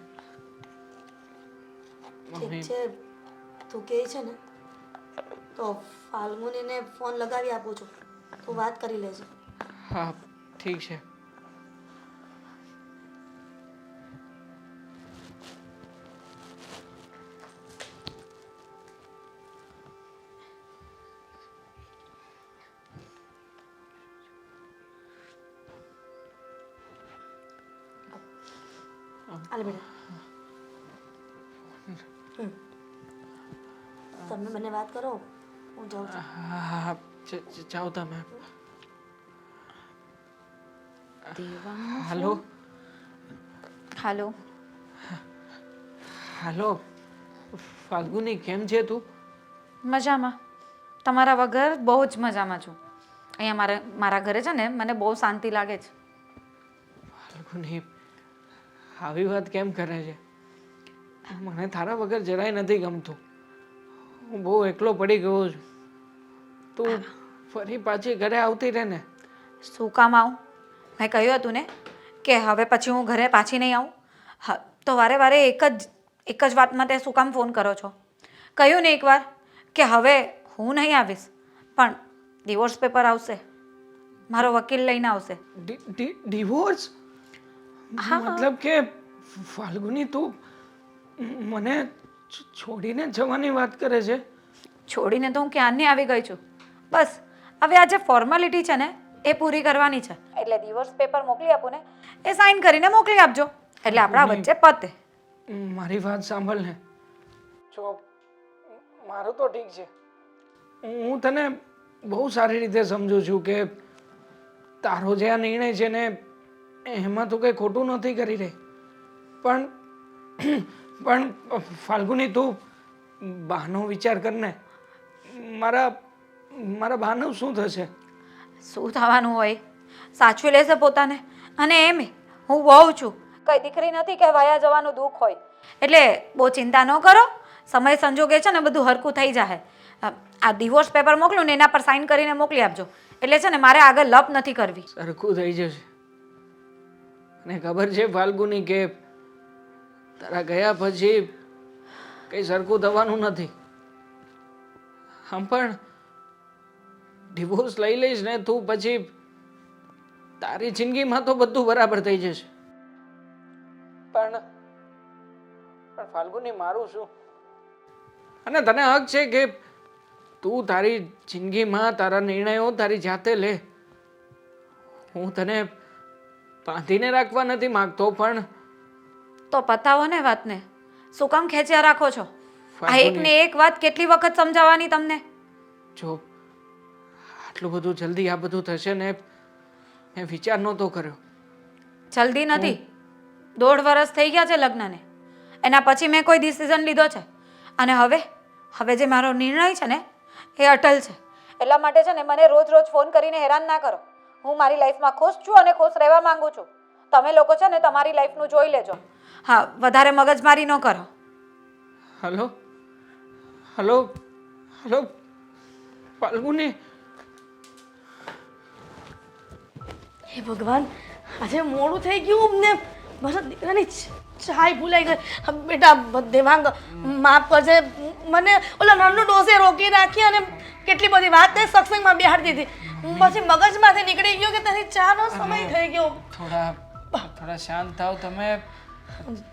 ઠીક છે, તું કહે છે ને તો ફાલ્ગુનીને ફોન લગાવી આપું છું, તું વાત કરી લેજે. હા ઠીક છે. હાલ બેટા, તમે મને વાત કરો, હું જાઉં છું. હા જાઓ તમે. હાલો હાલો, હાલો ફાલ્ગુની, કેમ છે તું? મજામાં. તમારા વગર બહુ જ મજામાં છું. અહીંયા મારા ઘરે છે ને મને બહુ શાંતિ લાગે છે. ફાલ્ગુની આવી વાત કેમ કરે છે? મને તારા વગર જરાય નથી ગમતું. હું બહુ એકલો પડી ગયો છું. તું ફરી પાછી ઘરે આવતી રહે ને. શું કામ આવું? મેં કહ્યું હતું ને કે હવે પછી હું ઘરે પાછી નહીં આવું. હા, તો વારે વારે એક જ વાત માટે શું કામ ફોન કરો છો? કહ્યું ને એકવાર કે હવે હું નહીં આવીશ, પણ ડિવોર્સ પેપર આવશે, મારો વકીલ લઈને આવશે. ડિવોર્સ? મતલબ કે ફાલ્ગુની તું મને છોડીને જવાની વાત કરે છે? છોડીને તો હું ક્યારની આવી ગઈ છું. બસ હવે આ જે ફોર્માલિટી છે ને એ પૂરી કરવાની છે. એટલે ડિવોર્સ પેપર મોકલી આપું ને, એ સાઇન કરીને મોકલી આપજો, એટલે આપણા વચ્ચે પતે. મારી વાત સાંભળ ને. જો મારું તો ઠીક છે, હું તને બહુ સારી રીતે સમજુ છું કે તારો જે આ નિર્ણય છે ને એમાં તું કંઈ ખોટું નથી કરી રહી, પણ ફાલ્ગુની તું બહાનો વિચાર કર ને. મારા બહાનું શું થશે? શું થવાનું હોય? સાચવી લેશે પોતાને. અને એમ હું વહુ છું, કઈ દીકરી નથી કે વયા જવાનું દુઃખ હોય. એટલે બહુ ચિંતા ન કરો, સમય સંજોગે છે ને બધું હરખું થઈ જાય. આ ડિવોર્સ પેપર મોકલું ને એના પર સાઇન કરીને મોકલી આપજો, એટલે છે ને મારે આગળ લપ નથી કરવી. સરખું થઈ જશે. અને ખબર છે ફાલ્ગુની કે તારા ગયા પછી કઈ સરખું થવાનું નથી. આમ પણ ડિવોર્સ લઈ લઈશ ને તું, પછી તારી જિંદગીમાં તો બધું બરાબર થઈ જશે. પણ ફાલ્ગુની મારું શું? અને તને હક છે કે તું તારી જિંદગીમાં તારા નિર્ણયો તારી જાતે લે. હું તને બાંધીને રાખવા નથી માંગતો, પણ તો પતાવો ને વાતને. શું કામ ખેંચ્યા રાખો છો? આ એક ને એક વાત કેટલી વખત સમજાવવાની તમને? જો આટલું બધું જલ્દી આ બધું થશે ને મેં વિચાર નહોતો કર્યો. જલ્દી નથી. 1.5 વર્ષ થઈ ગયા છે લગ્નને, એના પછી મેં કોઈ ડિસિઝન લીધો છે અને હવે જે મારો નિર્ણય છે ને એ અટલ છે. એટલા માટે છે ને મને રોજ રોજ ફોન કરીને હેરાન ના કરો. હું મારી લાઈફમાં ખુશ છું અને ખુશ રહેવા માંગુ છું. તમે લોકો છે ને તમારી લાઈફનું જોઈ લેજો. હા, વધારે મગજમારી ન કરો. Hello hello hello Falguni. હે ભગવાન, આજે મોડું થઈ ગયું ને મારા દીકરાની ચાય ભૂલાઈ ગઈ. બેટા દેવાંગ, માફ કરજે, મને ઓલા નાનો ડોસે રોકી રાખી અને કેટલી બધી વાત ને સત્સંગમાં બેહાડી દીધી. પછી મગજમાંથી નીકળી ગયો કે તારી ચાનો સમય થઈ ગયો. થોડા શાંત થાવ તમે.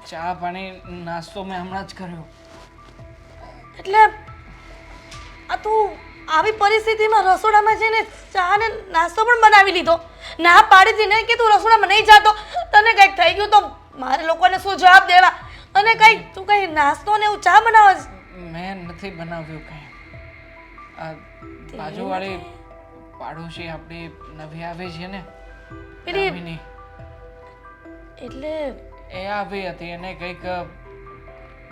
ચા પાણી નાસ્તો મેં હમણાં જ કર્યો. એટલે આ તું આવી પરિસ્થિતિમાં રસોડામાં જઈને ચા ને નાસ્તો પણ બનાવી લીધો. ના પાડી હતી ને કે તું રસોડામાં નહીં જાતો, તને કંઈક થઈ ગયું તો મારે લોકોને શું જવાબ દેવા? અને તું કઈ નાસ્તો ને એવું ચા બનાવે છે? મેં નથી બનાવ્યું કંઈ. આ બાજુવાળી પાડોશી આપણી નવી આવી છે ને પેલી દામિની, એટલે એ આવી હતી. એને કંઈક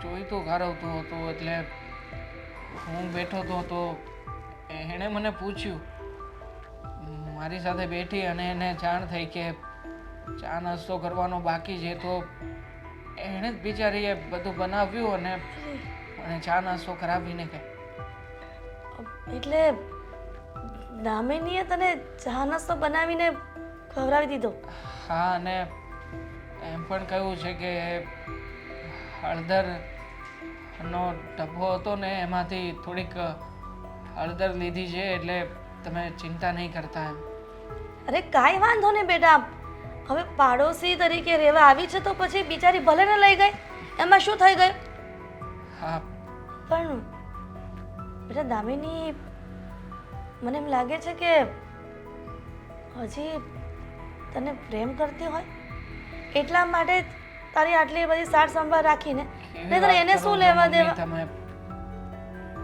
જોઈતું કરાવતું હતું એટલે હું બેઠો તો એણે મને પૂછ્યું. મારી સાથે બેઠી અને એને જાણ થઈ કે ચા નાસ્તો કરવાનો બાકી છે તો એણે જ બિચારીએ બધું બનાવ્યું અને મને ચા નાસ્તો કરાવીને ગઈ. એટલે દામિનીએ તને ચા નાસ્તો બનાવીને ખવડાવી દીધો? હા, અને એમ પણ કહ્યું છે કે હળદરનો ડબ્બો હતો ને એમાંથી થોડીક હળદર લીધી છે એટલે તમે ચિંતા નહીં કરતા એમ. અરે કાંઈ વાંધો નહીં બેટા, હવે પાડોશી તરીકે રહેવા આવી છે તો પછી બિચારી ભલે ને લઈ ગઈ, એમાં શું થઈ ગયું? હા, પણ બેટા દામિની, મને એમ લાગે છે કે હજી તને પ્રેમ કરતી હોય એટલા માટે તારી આટલી બધી સાર સંભાળ રાખીને, નહીંતર એને શું લેવા દેવા? તમે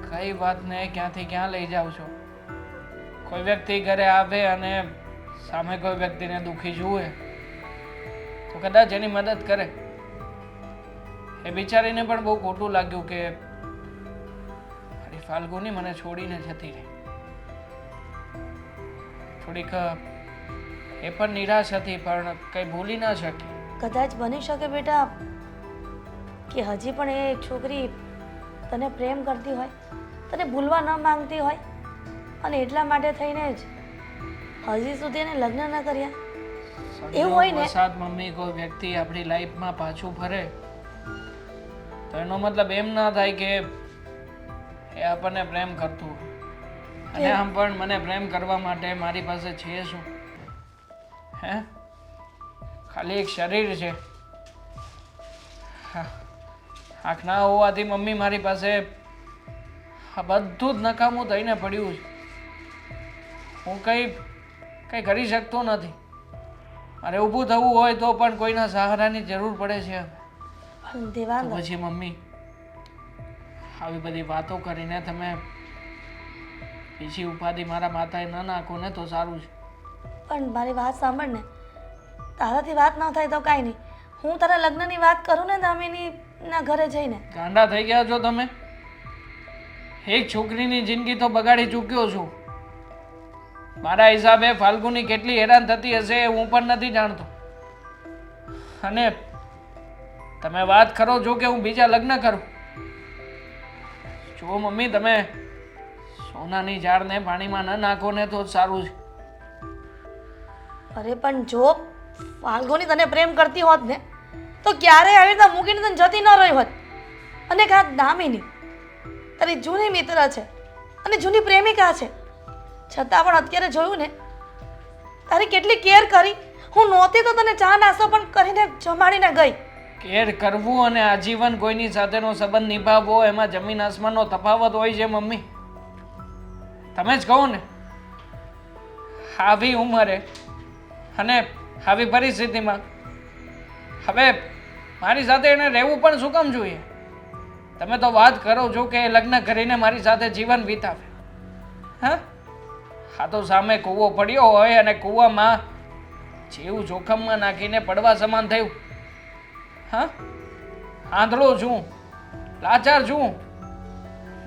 કઈ વાતને ક્યાંથી ક્યાં લઈ જાઓ છો? કોઈ વ્યક્તિ ઘરે આવે અને સામે કોઈ વ્યક્તિને દુખી જુએ તો કદાચ એની મદદ કરે. એ બિચારીને પણ બહુ ખોટું લાગ્યું કે મારી ફાલ્ગુની મને છોડીને જતી રહી. થોડીક એ પણ નિરાશ હતી પણ કંઈ ભૂલી ના શકી. કદાચ બની શકે બેટા કે હજી પણ એ છોકરી તને પ્રેમ કરતી હોય, તને ભૂલવા ન માંગતી હોય અને એટલા માટે થઈને જ હજી સુધી એને લગ્ન ન કર્યા. એવું હોય ને? વરસાદ મમ્મી, કોઈ વ્યક્તિ આપણી લાઈફમાં પાછું ફરે તો એનો મતલબ એમ ના થાય કે એ આપણને પ્રેમ કરતું હોય. અને આમ પણ મને પ્રેમ કરવા માટે મારી પાસે છે શું? હે, ખાલી એક શરીર છે. આંખ ના હોવાથી મમ્મી મારી પાસે આ બધું જ નકામું થઈને પડ્યું છે. હું કંઈ કરી શકતો નથી. મારે ઊભું થવું હોય તો પણ કોઈના સહારાની જરૂર પડે છે. તો દેવાંગ, પછી મમ્મી આવી બધી વાતો કરીને તમે બીજી ઉપાધિ મારા માથાએ ન નાખો ને તો સારું છે. પણ મારી વાત સાંભળ ને, તારાથી વાત ન થાય તો કાંઈ નહીં, હું તારા લગ્નની વાત કરું ને દામિનીના ઘરે જઈને. ગાંડા થઈ ગયા છો તમે. એક છોકરીની જિંદગી તો બગાડી ચૂક્યો છું. મારા હિસાબે ફાલ્ગુની કેટલી હેરાન થતી હશે એ હું પણ નથી જાણતો. અને તમે વાત કરો છો કે હું બીજા લગ્ન કરું. જો મમ્મી, તમે સોનાની ઝાડને પાણીમાં ન નાખો ને તો જ સારું છે. અરે પણ જો ફાલ્ગુની તને પ્રેમ કરતી હોત ને તો ક્યારે આવી રીતે મૂકીને તને જતી ન રહી હોત. અને કાં દામિની તારી જૂની મિત્ર છે અને જૂની પ્રેમિકા છે, છતાં પણ અત્યારે જોયું ને તારી કેટલી કેર કરી. હું નહોતી તો તને ચા નાસ્તો પણ કરીને જમાડીને ગઈ. કેર કરવું અને આજીવન કોઈની સાથેનો સંબંધ નિભાવવો એમાં જમીન આસમાનનો તફાવત હોય છે મમ્મી. તમે જ કહો ને, આવી ઉંમરે અને આવી પરિસ્થિતિમાં હવે મારી સાથે એને રહેવું પણ શું કામ જોઈએ? તમે તો વાત કરો છો કે લગ્ન કરીને મારી સાથે જીવન વિતાવે. હા, આ તો સામે કૂવો પડ્યો હોય અને કૂવામાં જીવ જોખમમાં નાખીને પડવા સમાન થયું. હા, આંધળો છું, લાચાર છું.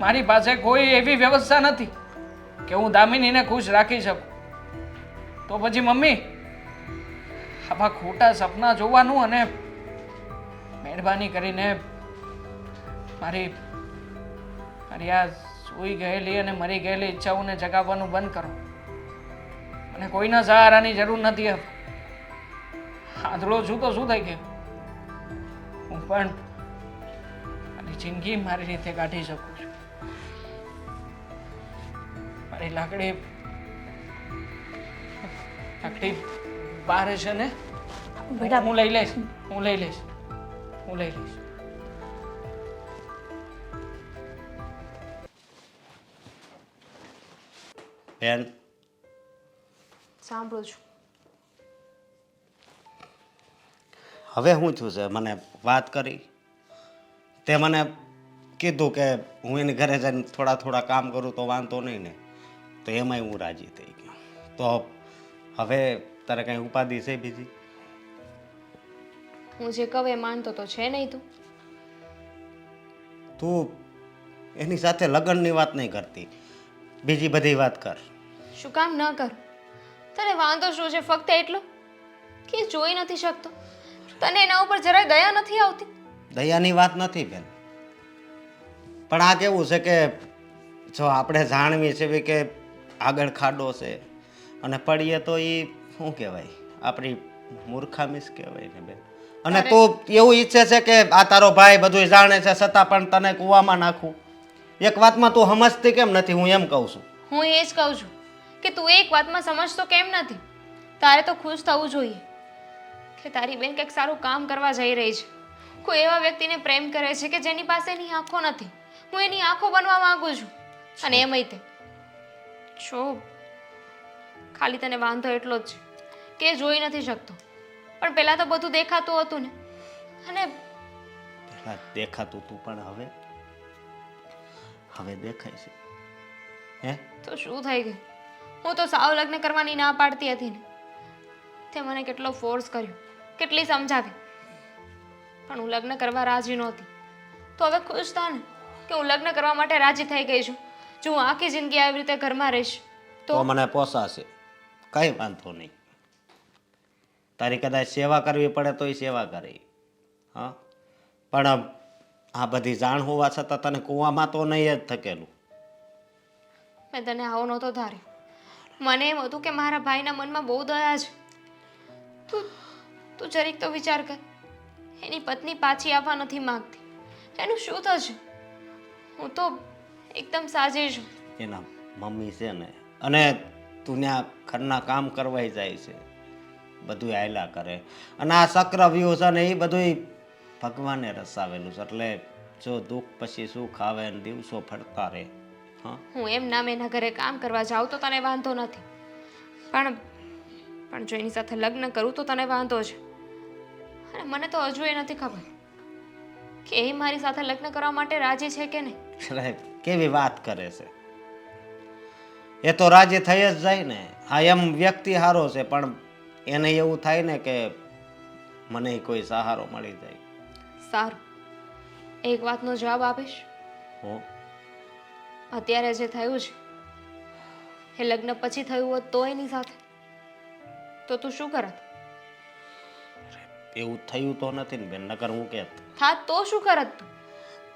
મારી પાસે કોઈ એવી વ્યવસ્થા નથી કે હું દામિનીને ખુશ રાખી શકું. તો પછી મમ્મી, આવા ખોટા સપના જોવાનું અને મહેરબાની કરીને મારી મારી આ સૂઈ ગયેલી અને મરી ગયેલી ઈચ્છાઓને જગાવવાનું બંધ કરો. મને કોઈના સહારાની જરૂર નથી હવે. આંધળો છું તો શું થઈ ગયું? હું પણ મારી જિંદગી મારી રીતે કાઢી શકું છું. મારી લાકડી બહાર છે ને, બેટા હું લઈ લઈશ. હું લઈ લઈશ. બેન, સાંભળું છું. હવે શું થયું છે? મને વાત કરી, તે મને કીધું કે હું એની ઘરે જઈને થોડા કામ કરું તો વાંધો નહીં ને, તો એમાંય હું રાજી થઈ ગયો. તો હવે તારે કઈ ઉપાધિ છે બીજી? હું જે કહું એ માનતો તો છે નહીં તું. તું એની સાથે લગ્નની વાત નહીં કરતી, બીજી બધી વાત કર. શું કામ ન કરું? તને વાંધો શું છે? ફક્ત એટલો કે એ જોઈ નથી શકતો. તને એના ઉપર જરાય દયા નથી આવતી? દયાની વાત નથી બેન, પણ આ કેવું છે કે જો આપણે જાણવી છે કે આગળ ખાડો છે અને પડીએ તો એ શું કહેવાય, આપણી મૂર્ખામી જ કહેવાય ને બેન. અને તું એવું ઈચ્છે છે કે આ તારો ભાઈ બધું જાણે છે છતાં પણ તને કૂવામાં નાખું. એક વાતમાં તું સમજતી કેમ નથી? હું એમ કહું છું. હું એ જ કહું છું કે તું એક વાતમાં સમજતો કેમ નથી? તારે તો ખુશ થવું જોઈએ કે તારી બેન કંઈક સારું કામ કરવા જઈ રહી છે. કોઈ એવા વ્યક્તિને પ્રેમ કરે છે કે જેની પાસે એની આંખો નથી. હું એની આંખો બનવા માંગુ છું. અને એમાંય તે જો ખાલી તને વાંધો એટલો જ છે કે જોઈ નથી શકતો, પણ પહેલાં તો બધું દેખાતું હતું ને. અને પહેલા દેખાતું તું, પણ હવે દેખાય છે હે? તો શું થઈ ગયું? હું તો સાવ લગ્ન કરવાની ના પાડતી હતી ને. તે મને કેટલો ફોર્સ કર્યો, કેટલી સમજાવી, પણ હું લગ્ન કરવા રાજી નહોતી. તો હવે ખુશ થા ને કે હું લગ્ન કરવા માટે રાજી થઈ ગઈ છું. જો હું આખી જિંદગી આવી રીતે ઘરમાં રહીશ તો મને પોસાશે, કઈ વાંધો નહીં. તારી કદાચ સેવા કરવી પડે તો એ સેવા કરી. હા, પણ આ બધી જાણ હોવા છતાં તને કૂવામાં તો નહીં જ થકેલું. મેં તને આવો નહોતો ધાર્યો. મને એમ હતું કે મારા ભાઈના મનમાં બહુ દયા છે. તું જરીક તો વિચાર કર, એની પત્ની પાછી આવવા નથી માંગતી. એનું શું થશે? હું તો એકદમ સાજી છું. એના મમ્મી છે ને, અને તું ત્યાં ઘરના કામ કરવા જાય છે, બધું આયલા કરે. અને આ ચક્રવ્યૂહ છે ને એ બધું ભગવાને રસાવેલું છે. એટલે જો દુઃખ પછી સુખ આવે ને દિવસો ફરતા રહે. હા, હું એમ નામ એના ઘરે કામ કરવા જાઉં તો તને વાંધો નથી, પણ જો એની સાથે લગ્ન કરું તો તને વાંધો છે. અને મને તો હજુ એ નથી ખબર કે એ મારી સાથે લગ્ન કરવા માટે રાજી છે કે નહીં. એટલે કેવી વાત કરે છે? એ તો રાજી થઈ જ જાય ને. આ એમ વ્યક્તિ સારો છે, પણ એને એવું થાય ને કે મને કોઈ સહારો મળી જાય. સારું, એક વાતનો જવાબ આપીશ? હું અત્યારે જે થયું છે એ લગ્ન પછી થયું હોત તો એની સાથે, તો તું શું કરત? એવું થયું તો નથી ને બેન, નકર હું કે થાત તો શું કરત તું?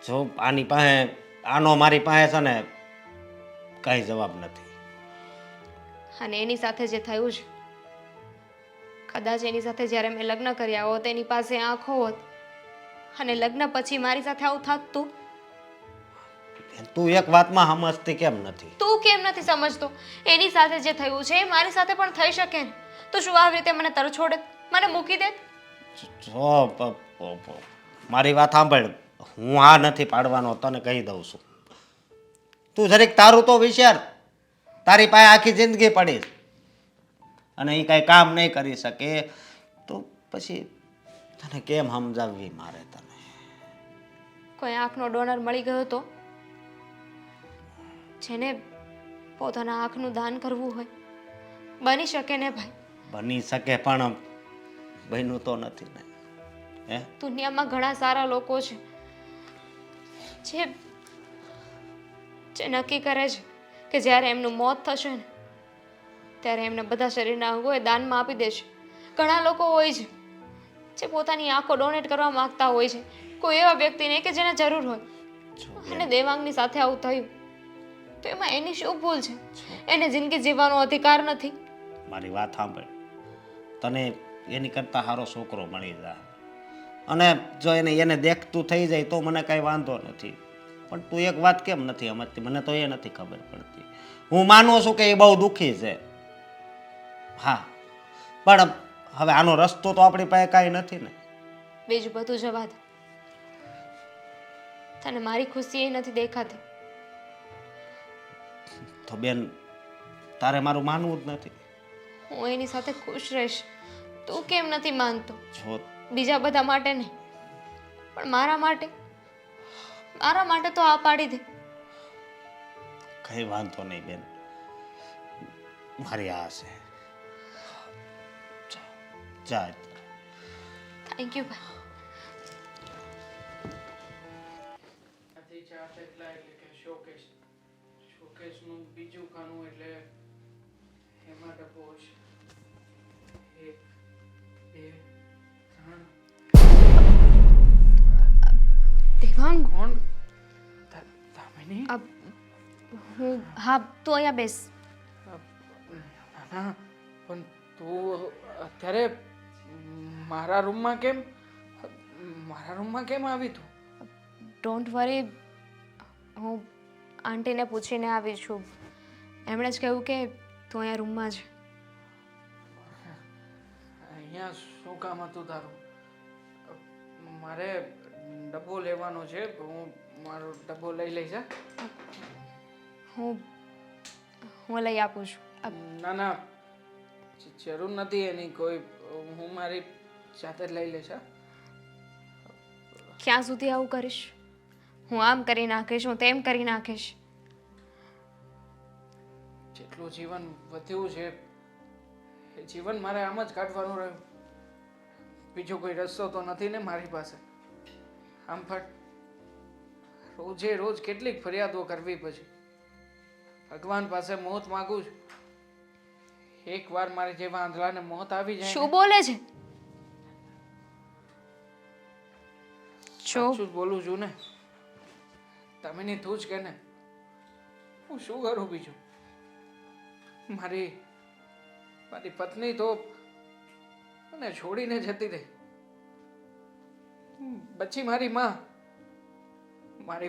જો આની પાસે આનો મારી પાસે છે ને કઈ જવાબ નથી. અને એની સાથે જે થયું છે, કદાચ એની સાથે જ્યારે મેં લગ્ન કર્યા હોત એની પાસે આંખો હોત અને લગ્ન પછી મારી સાથે આવું થાત તું? તું એક વાતમાં સમજતી કેમ નથી? તું કેમ નથી સમજતો? એની સાથે જે થયું છે એ મારી સાથે પણ થઈ શકે ને. તો શું આવી રીતે મને તરછોડે, મને મૂકી દે? જો મારી વાત સાંભળ, હું આ નથી પાડવાનો, તને કહી દઉં છું. તું જરીક તારું તો વિચાર. તારી પાસે આખી જિંદગી પડી અને એ કાંઈ કામ નહીં કરી શકે, તો પછી તને કેમ સમજાવવી મારે તને? કોઈ આંખનો ડોનર મળી ગયો તો, જેને પોતાના આંખનું દાન કરવું હોય, બની શકે ને ભાઈ? બની શકે, પણ બન્યું તો નથી ને. હે દુનિયામાં ઘણા સારા લોકો છે જે જે નક્કી કરે છે કે જ્યારે એમનું મોત થશે ને ત્યારે એમને બધા શરીરના અંગો એ દાનમાં આપી દેશે. ઘણા લોકો હોય છે જે પોતાની આંખો ડોનેટ કરવા માંગતા હોય છે, કોઈ એવા વ્યક્તિને કે જેને જરૂર હોય. જો અને દેવાંગની સાથે આવું થયું તો એમાં એની શું ભૂલ છે? એને જિંદગી જીવવાનો અધિકાર નથી? મારી વાત સાંભળ, તને એની કરતા સારો છોકરો મળી જાય અને જો એને દેખતું થઈ જાય તો મને કાંઈ વાંધો નથી, પણ તું એક વાત કેમ નથી સમજતી? મને તો એ નથી ખબર પડતી. હું માનું છું કે એ બહુ દુઃખી છે, હા, પણ હવે આનો રસ્તો તો આપણી પાસે કાંઈ નથી ને. બીજું બધું જવા દે. તને મારી ખુશી એ નથી દેખાતી? તો બેન, તારે મારું માનવું જ નથી? હું એની સાથે ખુશ રહીશ, તું કેમ નથી માનતો? જો બીજા બધા માટે નહીં, પણ મારા માટે તો આ પાડી દે. કઈ વાંધો નહીં બેન, મારી આ છે. જા. થેન્ક યુ ભાઈ. આથી ચાર એટલા એટલે કે શોકેસનું બીજું ખાનું એટલે એમાં ડબ્બો હશે. 1 2 3. દેવાંગ, કોણ? દામિની? હું હા, તું અહીંયા બેસ. ના, પણ તું અત્યારે મારા રૂમમાં કેમ આવી તું? ડોન્ટ વરી, હું આંટીને પૂછીને આવી છું. એમણે જ કહ્યું કે તું અહીંયા રૂમમાં છે. અહીંયા શું કામ હતું તારું? મારે ડબ્બો લેવાનો છે, હું મારો ડબ્બો લઈ લઈશ. હું લઈ આપું છું. ના, જરૂર નથી એની કોઈ, હું મારી જાતે જ લઈ લઈશ. ક્યાં સુધી આવું કરીશ? હું આમ કરી નાખીશ, હું તેમ કરી નાખીશ. જેટલું જીવન વધ્યું છે એ જીવન મારે આમ જ કાઢવાનું રહ્યું. બીજો કોઈ રસ્તો તો નથી ને મારી પાસે. આમ પણ રોજે રોજ કેટલીક ફરિયાદો કરવી, પછી ભગવાન પાસે મોત માગું છું. એકવાર મારી જેવા આંધળાને મોત આવી જાય. શું બોલે છે? સાચું જ બોલું છું ને. તમે ની તું જ કે ને, હું શું કરું બીજું? મારી પત્ની તો મને છોડીને જતી રહી. પછી મારી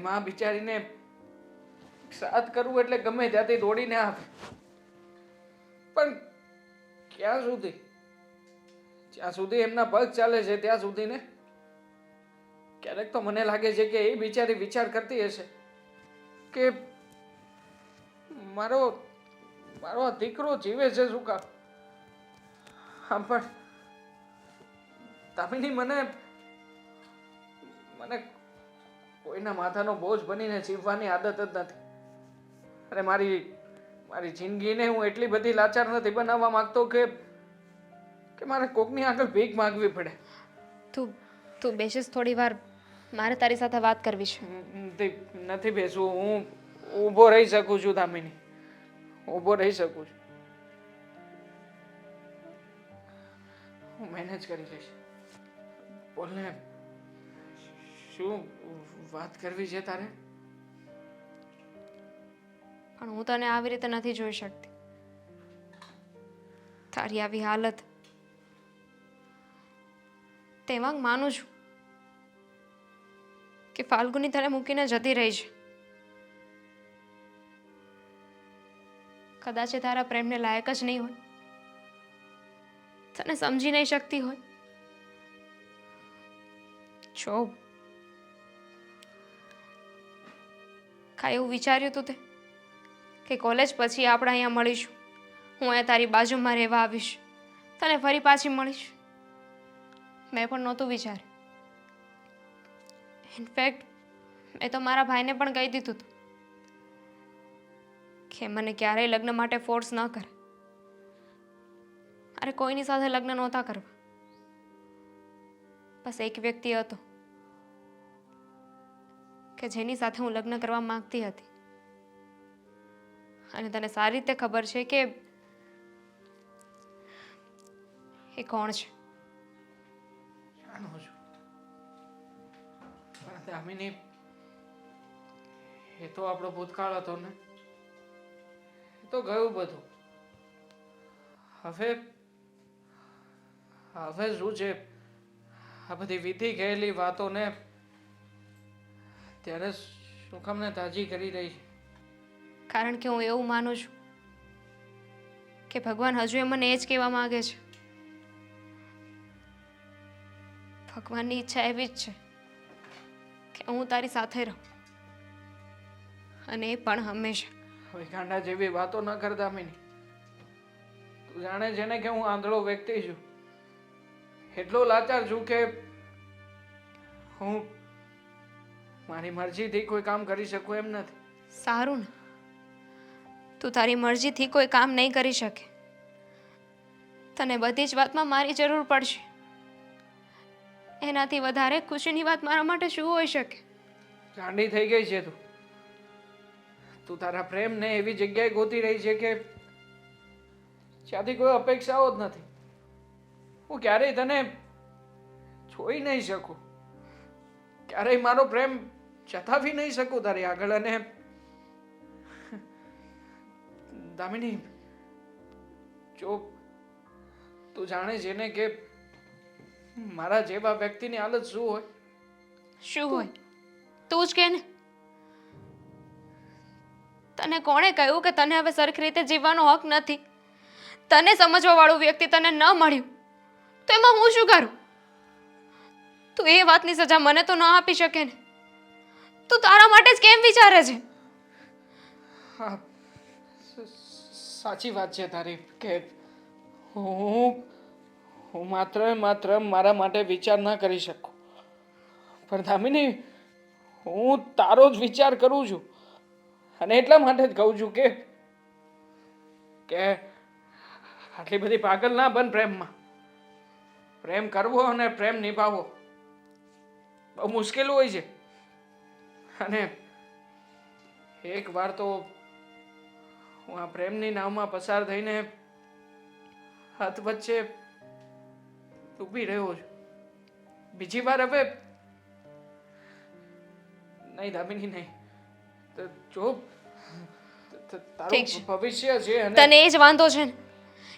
માં બિચારીને સાથ કરવું એટલે ગમે ત્યાંથી દોડીને આવે. પણ ક્યાં સુધી? જ્યાં સુધી એમના પગ ચાલે છે ત્યાં સુધી ને. ક્યારેક તો મને લાગે છે કે એ બિચારી વિચાર કરતી હશે કે મારો દીકરો જીવે છે શું કામ? હા, પણ દામિની, મને કોઈના માથાનો બોજ બનીને જીવવાની આદત જ નથી. અરે મારી જિંદગીને હું એટલી બધી લાચાર નથી બનાવવા માંગતો કે મારે કોકની આગળ ભીખ માંગવી પડે. તું બેસીસ થોડી વાર, મારે તારી સાથે વાત કરવી છે. નથી બેસવું. હું ઊભો રહી શકું છું દામિની, ઊભો રહી શકું છું. હું મેનેજ કરી લઈશ. બોલને, શું વાત કરવી છે તારે? પણ હું તને આવી રીતે નથી જોઈ શકતી. તારી આવી હાલત. તેમાં માનું છું કે ફાલ્ગુની તને મૂકીને જતી રહી છે. કદાચ એ તારા પ્રેમને લાયક જ નહીં હોય, તને સમજી નહીં શકતી હોય. જો કાંઈ એવું વિચાર્યું તું તે કે કોલેજ પછી આપણે અહીંયા મળીશું, હું અહીંયા તારી બાજુમાં રહેવા આવીશ, તને ફરી પાછી મળીશ? મેં પણ નહોતું વિચાર્યું. ઇનફેક્ટ મેં તો મારા ભાઈને પણ કહી દીધું હતું કે મને ક્યારેય લગ્ન માટે ફોર્સ ન કરે. અરે કોઈની સાથે લગ્ન નહોતા કરવા. બસ એક વ્યક્તિ હતો કે જેની સાથે હું લગ્ન કરવા માંગતી હતી. અને તને સારી રીતે ખબર છે કે એ કોણ છે. જાણું છું. પણ દામિની, એ તો આપણો ભૂતકાળ હતો ને. એ તો ગયું બધું. હવે હવે શું છે, આ બધી વીતી ગયેલી વાતોને ત્યારે શું કામ ને તાજી કરી રહી છે? કારણ કે હું એવું માનું છું કે ભગવાન હજુ એ મને એ જ કહેવા માંગે છે. ભગવાનની ઈચ્છા એવી જ છે કે હું તારી સાથે રહું, અને એ પણ હંમેશા. હવે ગાંડા જેવી વાતો ન કર દામિની. તું જાણે છે ને કે હું આંધળો વ્યક્તિ છું. એટલો લાચાર છું કે હું મારી મરજીથી કોઈ કામ કરી શકું એમ નથી. સારું ને, તું તારી મરજીથી કોઈ કામ નહીં કરી શકે. તને બધી જ વાતમાં મારી જરૂર પડશે. એનાથી વધારે ખુશીની વાત મારા માટે શું હોઈ શકે? ગાંડી થઈ ગઈ છે તું. તું તારા પ્રેમને એવી જગ્યાએ ગોતી રહી છે કે જ્યાંથી કોઈ અપેક્ષાઓ જ નથી. હું ક્યારેય તને જોઈ નહીં શકું, ક્યારેય મારો પ્રેમ જતાવી નહીં શકું તારી આગળ. અને દામિની, જો તું જાણે છે ને કે મારા જેવા વ્યક્તિની હાલત શું હોય. શું હોય તું જ કે ને. તને કોણે કહ્યું કે તને હવે સરખી રીતે જીવવાનો હક નથી? તને સમજવા વાળું વ્યક્તિ તને ન મળ્યું તો એમાં હું શું કરું? તું એ વાતની સજા મને તો ન આપી શકે ને. તું તારા માટે જ કેમ વિચારે છે? હા, સાચી વાત છે તારી કે હું માત્ર ને માત્ર મારા માટે વિચાર ના કરી શકું. પણ દામિની, હું તારો જ વિચાર કરું છું. અને એટલા માટે જ કહું છું કે આટલી બધી પાગલ ના બન પ્રેમમાં. પ્રેમ કરવો અને પ્રેમ નિભાવવો બહુ મુશ્કેલ હોય છે. અને એક વાર તો હું આ પ્રેમની નાવમાં પસાર થઈને હાથ વચ્ચે ડૂબી રહ્યો છું. બીજી વાર હવે નહીં દામિની, નહીં. જો તારું ઠીક છે. ભવિષ્ય છે અને તને એ જ વાંધો છે ને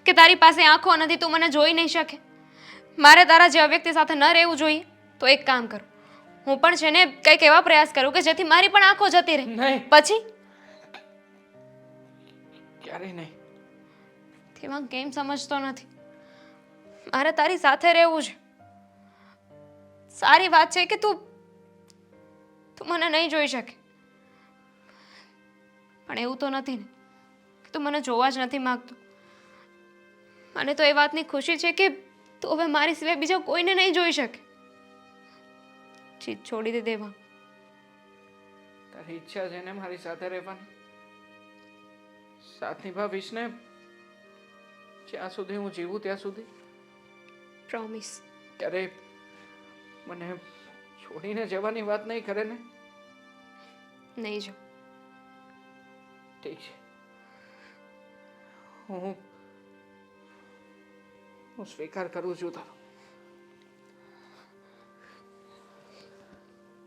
કે તારી પાસે આંખો નથી, તું મને જોઈ નહીં શકે. મારે તારા જેવા વ્યક્તિ સાથે ન રહેવું જોઈએ. તો એક કામ કરું, હું પણ છે ને કંઈક એવા પ્રયાસ કરું કે જેથી મારી પણ આંખો જતી રહે. નહીં, પછી ક્યારેય નહીં. તેમાં કેમ સમજતો નથી? મારે તારી સાથે રહેવું છે. સારી વાત છે કે તું મને નહીં જોઈ શકે, પણ એવું તો નથી ને કે તું મને જોવા જ નથી માંગતો. મને તો એ વાતની ખુશી છે કે તું હવે મારી સિવાય બીજા કોઈને નહીં જોઈ શકે. જીત છોડી દે દેવા. તારી ઈચ્છા છે ને મારી સાથે રહેવાની, સાથ નિભાવીશ ને જ્યાં સુધી હું જીવું ત્યાં સુધી. પ્રોમિસ. ક્યારે મને છોડીને જવાની વાત નહીં કરે ને? નહીં જો. ઠીક છે, હું સ્વીકાર કરું છું તારો.